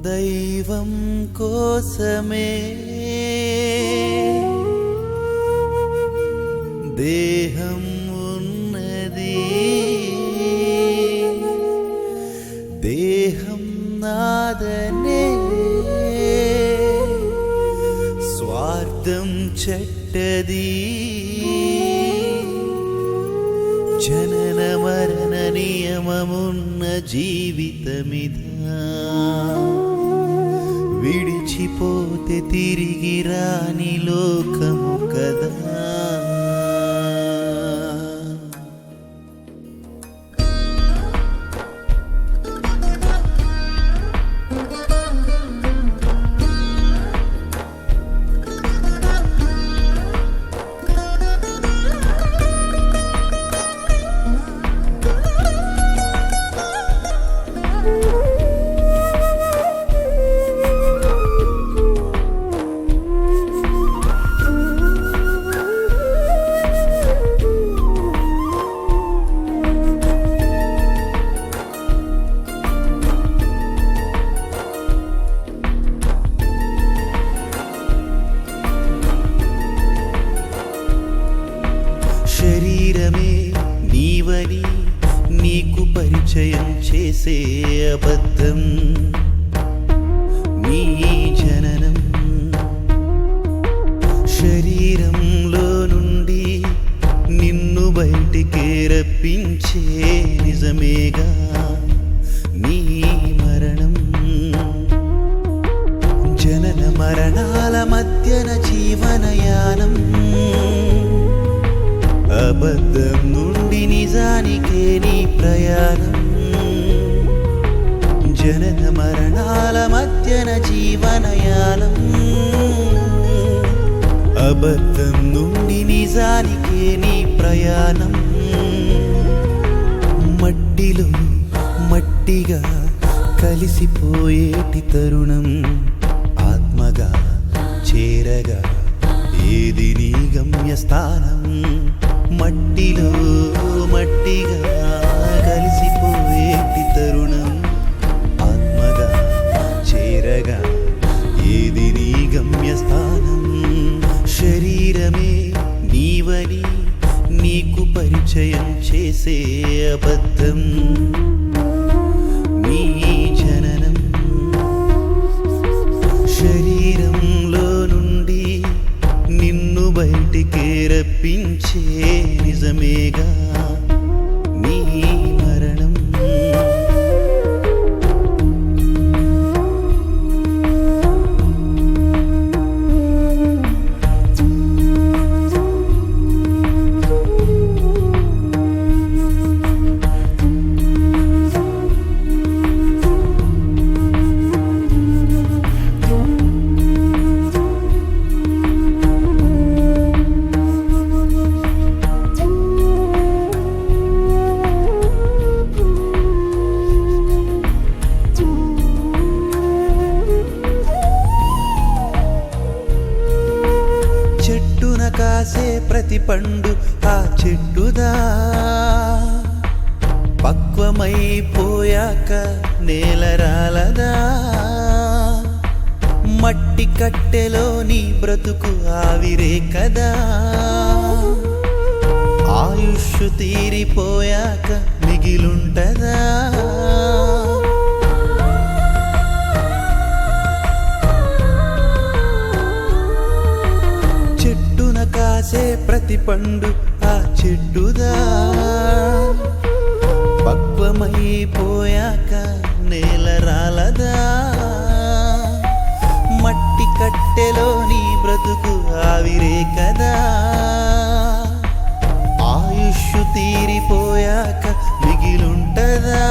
దైవం కోసమే దేహం ఉన్నది, దేహం నాదనే స్వార్థం చెట్టది. జనన మరణ నియమమున్న జీవితమిదా, విడిచిపోతే తిరిగి రాని లోకము కదా. శరీరమే నీవని నీకు పరిచయం చేసే అబద్ధం నీ జననం. శరీరంలో నుండి నిన్ను బయటికి రప్పించే నిజమేగా నీ మరణం. జనన మరణాల మధ్యన జీవనయానం, అబద్ధం నుండి నిజానికే నీ ప్రయాణం. జనన మరణాల మధ్యన జీవనయానం, అబద్ధం నుండి నిజానికే నీ ప్రయాణం. మట్టిలో మట్టిగా కలిసిపోయేటి తరుణం, ఆత్మగా చేరగా ఏది నీ గమ్యస్థానం. మట్టిలో మట్టిగా కలిసిపోయేటి తరుణం, ఆత్మగా చేరగా ఏది నీ గమ్యస్థానం. శరీరమే నీవని నీకు పరిచయం చేసే అబద్ధం నీ జననం శరీరంలో నుండి నిన్ను బయటికి రప్పించే నిజమేగా నీ మరణం చెట్టున కాసే ప్రతి పండు ఆ చెట్టుదా పక్వమైపోయాక నేల రాలదా మట్టి కట్టెలో నీ బ్రతుకు ఆవిరే కదా ఆయుష్ తీరిపోయాక మిగిలుంటదా చెట్టున కాసే ప్రతి పండు ఆ చెట్టుదా పక్వమైపోయాక నేల రాలదా మట్టి కట్టెలో నీ బ్రతుకు ఆవిరే కదా ఆయుష్ తీరిపోయాక మిగిలుంటదా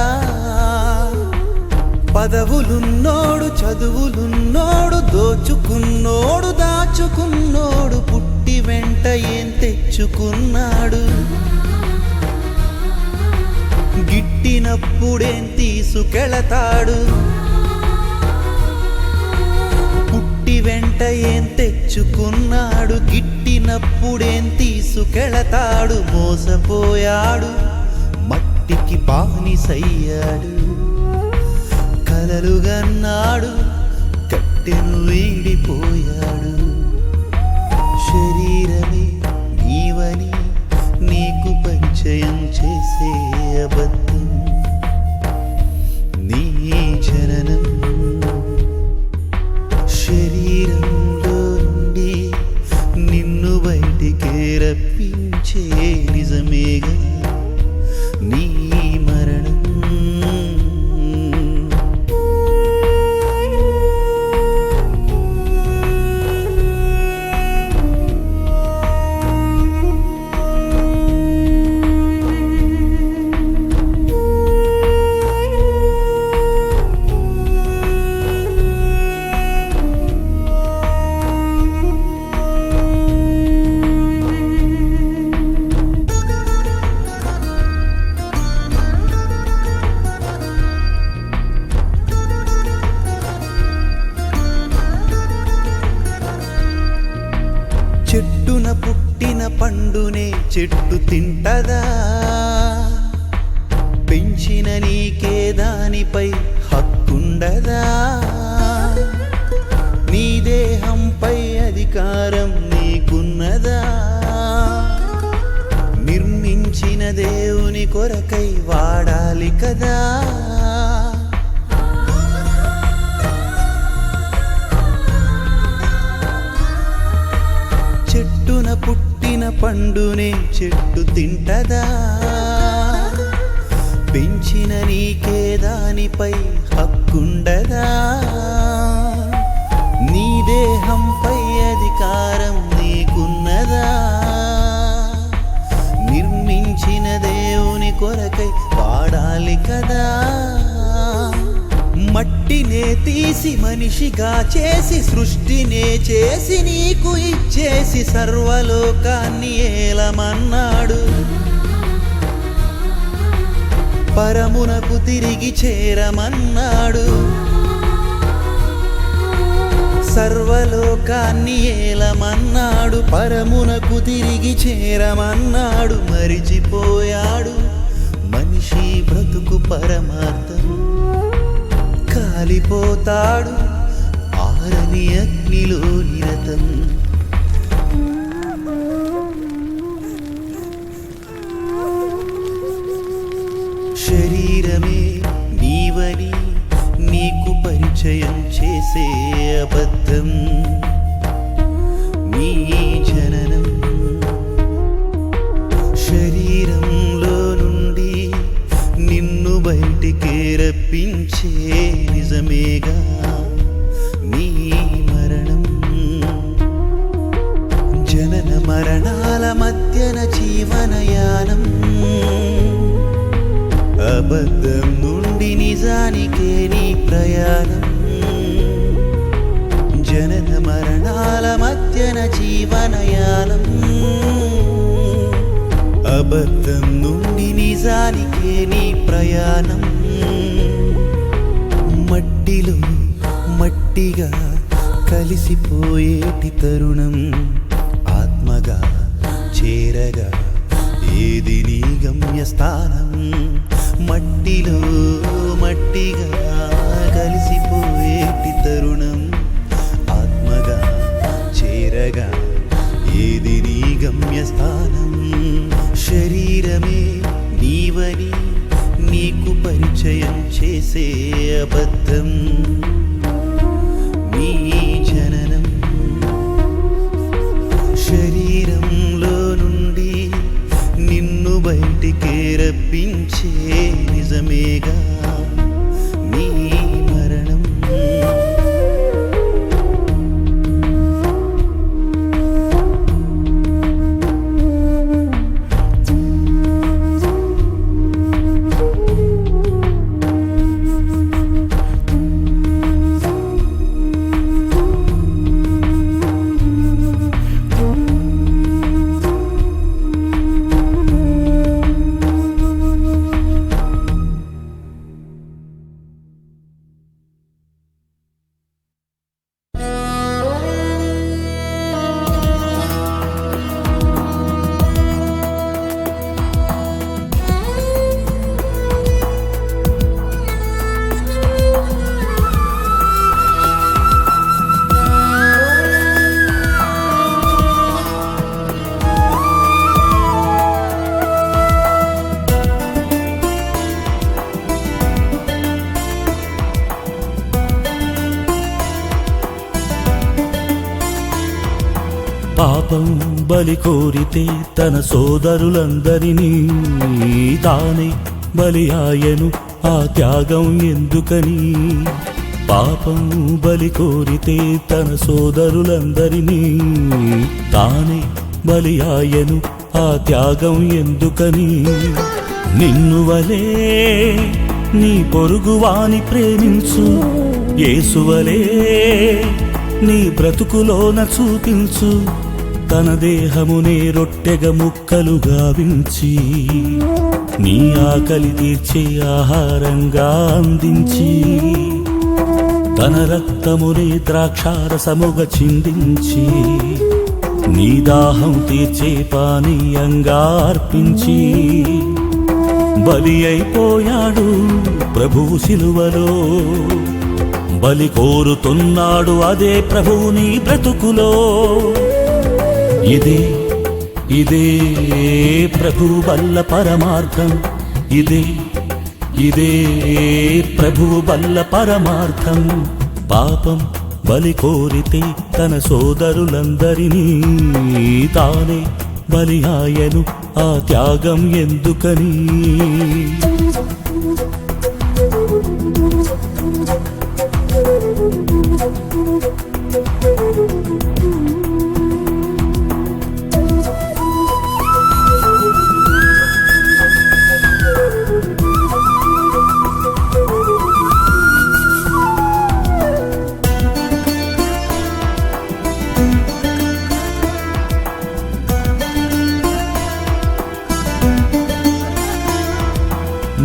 పదవులున్నోడు చదువులున్నోడు దోచుకున్నోడు దాచుకున్నోడు పుట్టి వెంట ఏం తెచ్చుకున్నాడు గిట్టినప్పుడేం తీసుకెళతాడు పుట్టి వెంట ఏం తెచ్చుకున్నాడు గిట్టినప్పుడేం తీసుకెళతాడు మోసపోయాడు మట్టికి బానిసయ్యాడు కలలుగన్నాడు కట్టెను వీడిపోయాడు శరీరమే నీవని నీకు పరిచయం చేసే అబద్ధం నీ జననం శరీరంలో నుండి నిన్ను బయటికి రప్పించే నిజమేగా నీ మరణం చెట్టున పుట్టిన పండునే చెట్టు తింటదా పెంచిన నీకే దానిపై హక్కుండదా నీ దేహంపై అధికారం నీకున్నదా నిర్మించిన దేవుని కొరకై వాడాలి కదా చెట్టున పుట్టిన పండునే చెట్టు తింటదా పెంచిన నీకే దానిపై హక్కుండదా నీ దేహంపై అధికారం నీకున్నదా నిర్మించిన దేవుని కొరకై వాడాలి కదా మట్టినే తీసి మనిషిగా చేసి సృష్టినే చేసి నీకు ఇచ్చేసి సర్వలోకాన్ని ఏలమన్నాడు పరమునకు తిరిగి చేరమన్నాడు సర్వలోకాన్ని ఏలమన్నాడు పరమునకు తిరిగి చేరమన్నాడు మరిచిపోయాడు మనిషి బ్రతుకు పరమార్థం కాలిపోతాడు ఆరని అగ్నిలో నిరతం చేసే అబద్ధం నీ జననం శరీరంలో నుండి నిన్ను బయటికి రప్పించే నిజమేగా నీ మరణం జనన మరణాల మధ్యన జీవనయానం అబద్ధం నుండి నిజానికే నీ ప్రయాణం జనన మరణాల మధ్యన జీవనయానం అబద్ధం నుండి నిజానికే నీ ప్రయాణం మట్టిలో మట్టిగా కలిసిపోయేటి తరుణం ఆత్మగా చేరగా ఏది నీ గమ్యస్థానం మట్టిలో మట్టిగా కలిసిపోయేటి తరుణం ఆత్మగా చేరగా ఏది నీ గమ్యస్థానం శరీరమే నీవని నీకు పరిచయం చేసే అబద్ధం నీ జననం శరీరంలో నుండి నిన్ను బయటికి రప్పించే నిజమేగా నీ మరణం పాపం బలి కోరితే తన సోదరులందరినీ తానే బలి ఆయను ఆ త్యాగం ఎందుకని పాపం బలి కోరితే తన సోదరులందరినీ తానే బలి ఆయను ఆ త్యాగం ఎందుకని నిన్ను వలే నీ పొరుగువాని ప్రేమించు యేసువలే నీ బ్రతుకులోన చూపించు తన దేహమునే రొట్టెగ ముక్కలుగా వించి నీ ఆకలి తీర్చే ఆహారంగా అందించి తన రక్తమునే ద్రాక్షారసముగ చిందించి నీ దాహం తీర్చే పానీయంగా అర్పించి బలి అయిపోయాడు ప్రభువు సిలువలో బలి కోరుతున్నాడు అదే ప్రభువు నీ బ్రతుకులో ఇదే ప్రభువు వల్ల పరమార్థం ఇదే ప్రభువు వల్ల పరమార్థం పాపం బలి కోరితే తన సోదరులందరినీ తానే బలి ఆయను ఆ త్యాగం ఎందుకని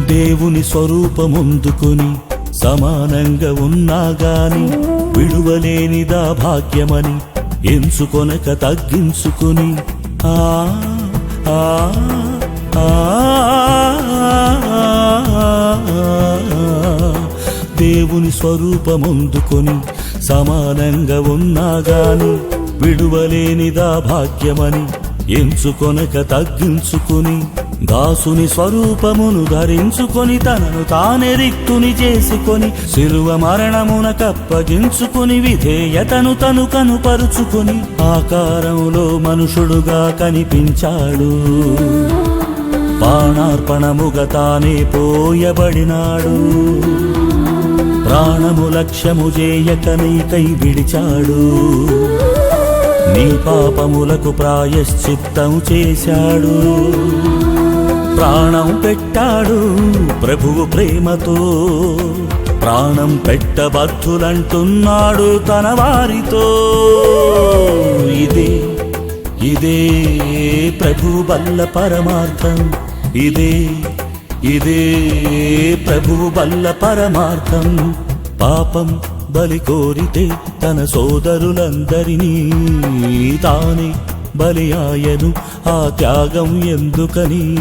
దేవుని స్వరూపముందుకుని సమానంగా ఉన్నా గాని విడువలేనిదా భాగ్యమని ఎంచుకొనక తగ్గించుకుని దేవుని స్వరూపముందుకుని సమానంగా ఉన్నా గాని విడువలేనిదా భాగ్యమని ఎంచుకొనక తగ్గించుకుని దాసుని స్వరూపమును ధరించుకొని తనను తానే రిక్తుని చేసుకొని శిలువ మరణమున కప్పగించుకొని విధేయతను తను కనుపరుచుకొని ఆకారములో మనుషుడుగా కనిపించాడు. ప్రాణార్పణముగా తానే పోయబడినాడు. ప్రాణము లక్ష్యము చేయక నీకై విడిచాడు. నీ పాపములకు ప్రాయశ్చిత్తం చేశాడు. ప్రాణం పెట్టాడు ప్రభువు ప్రేమతో. ప్రాణం పెట్టబద్ధులంటున్నాడు తన వారితో. ఇదే ఇదే ప్రభు బల్ల పరమార్థం. ఇదే ఇదే ప్రభువు బల్ల పరమార్థం. పాపం బలి కోరితే తన సోదరులందరినీ తానే బలి ఆయను. ఆ త్యాగం ఎందుకని?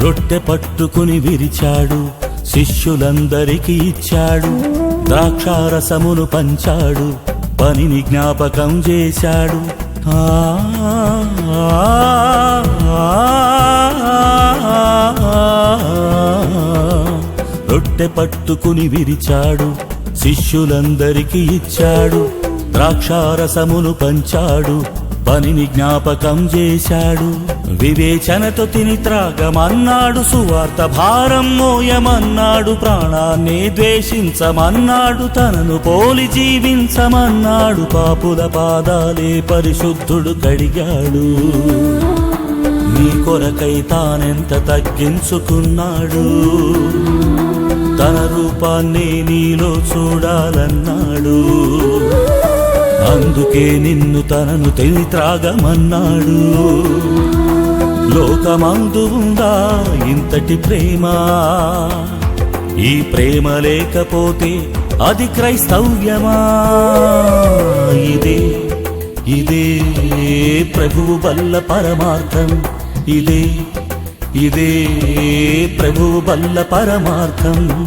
రొట్టె పట్టుకుని విరిచాడు. శిష్యులందరికీ ఇచ్చాడు. ద్రాక్షారసమును పంచాడు. పనిని జ్ఞాపకం చేశాడు. రొట్టె పట్టుకుని విరిచాడు. శిష్యులందరికీ ఇచ్చాడు. ద్రాక్షారసమును పంచాడు. పనిని జ్ఞాపకం చేశాడు. వివేచనతో తిని త్రాగమన్నాడు. సువార్త భారం మోయమన్నాడు. ప్రాణాన్ని ద్వేషించమన్నాడు. తనను పోలి జీవించమన్నాడు. పాపుల పాదాలే పరిశుద్ధుడు కడిగాడు. నీ కొరకై తానెంత తగ్గించుకున్నాడు. తన రూపాన్ని నీలో చూడాలన్నాడు. అందుకే నిన్ను తనను తెలి త్రాగమన్నాడు. లోకమందు ఉందా ఇంతటి ప్రేమ? ఈ ప్రేమ లేకపోతే అది క్రైస్తవ్యమా? ఇదే ఇదే ప్రభువు బల్ల పరమార్థం. ఇదే ఇదే ప్రభువు బల్ల పరమార్థం.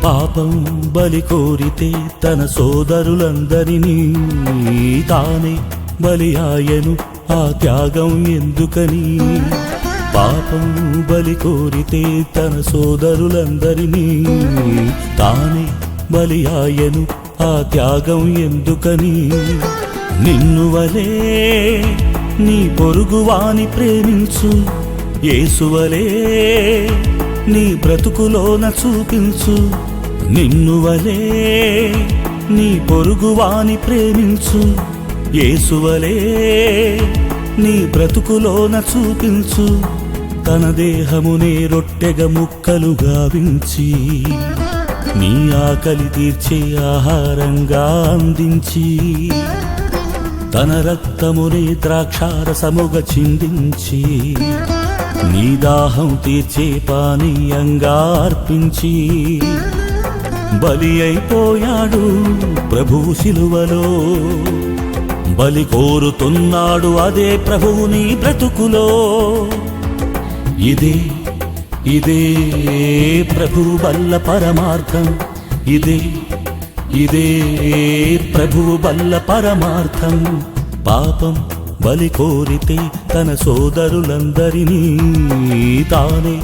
పాపం బలి కోరితే తన సోదరులందరినీ తానే బలి ఆయను. ఆ త్యాగం ఎందుకని? పాపం బలి కోరితే తన సోదరులందరినీ తానే బలి ఆయను. ఆ త్యాగం ఎందుకని? నిన్ను వలే నీ పొరుగువాని ప్రేమించు. యేసువలే నీ బ్రతుకులోన చూపించు. నిన్ను వలే నీ పొరుగువాని ప్రేమించు. యేసువలే నీ బ్రతుకులోన చూపించు. తన దేహమునే రొట్టెగా ముక్కలుగా వించి నీ ఆకలి తీర్చే ఆహారంగా అందించి తన రక్తమునే ద్రాక్షారసముగా చిందించి నీ దాహం తీర్చే పానీయంగా అర్పించి బలి అయిపోయాడు ప్రభువు శిలువలో. బలి కోరుతున్నాడు అదే ప్రభువు నీ బ్రతుకులో. ఇదే ఇదే ప్రభువు బల్ల పరమార్థం. ఇదే ఇదే ప్రభువు బల్ల పరమార్థం. పాపం బలి కోరితే తన సోదరులందరినీ తానే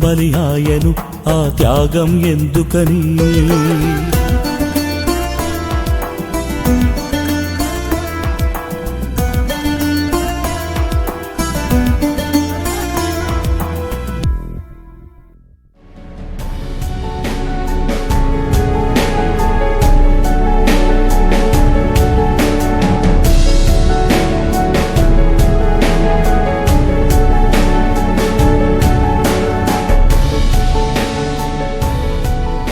బలి ఆయను. ఆ త్యాగం ఎందుకని?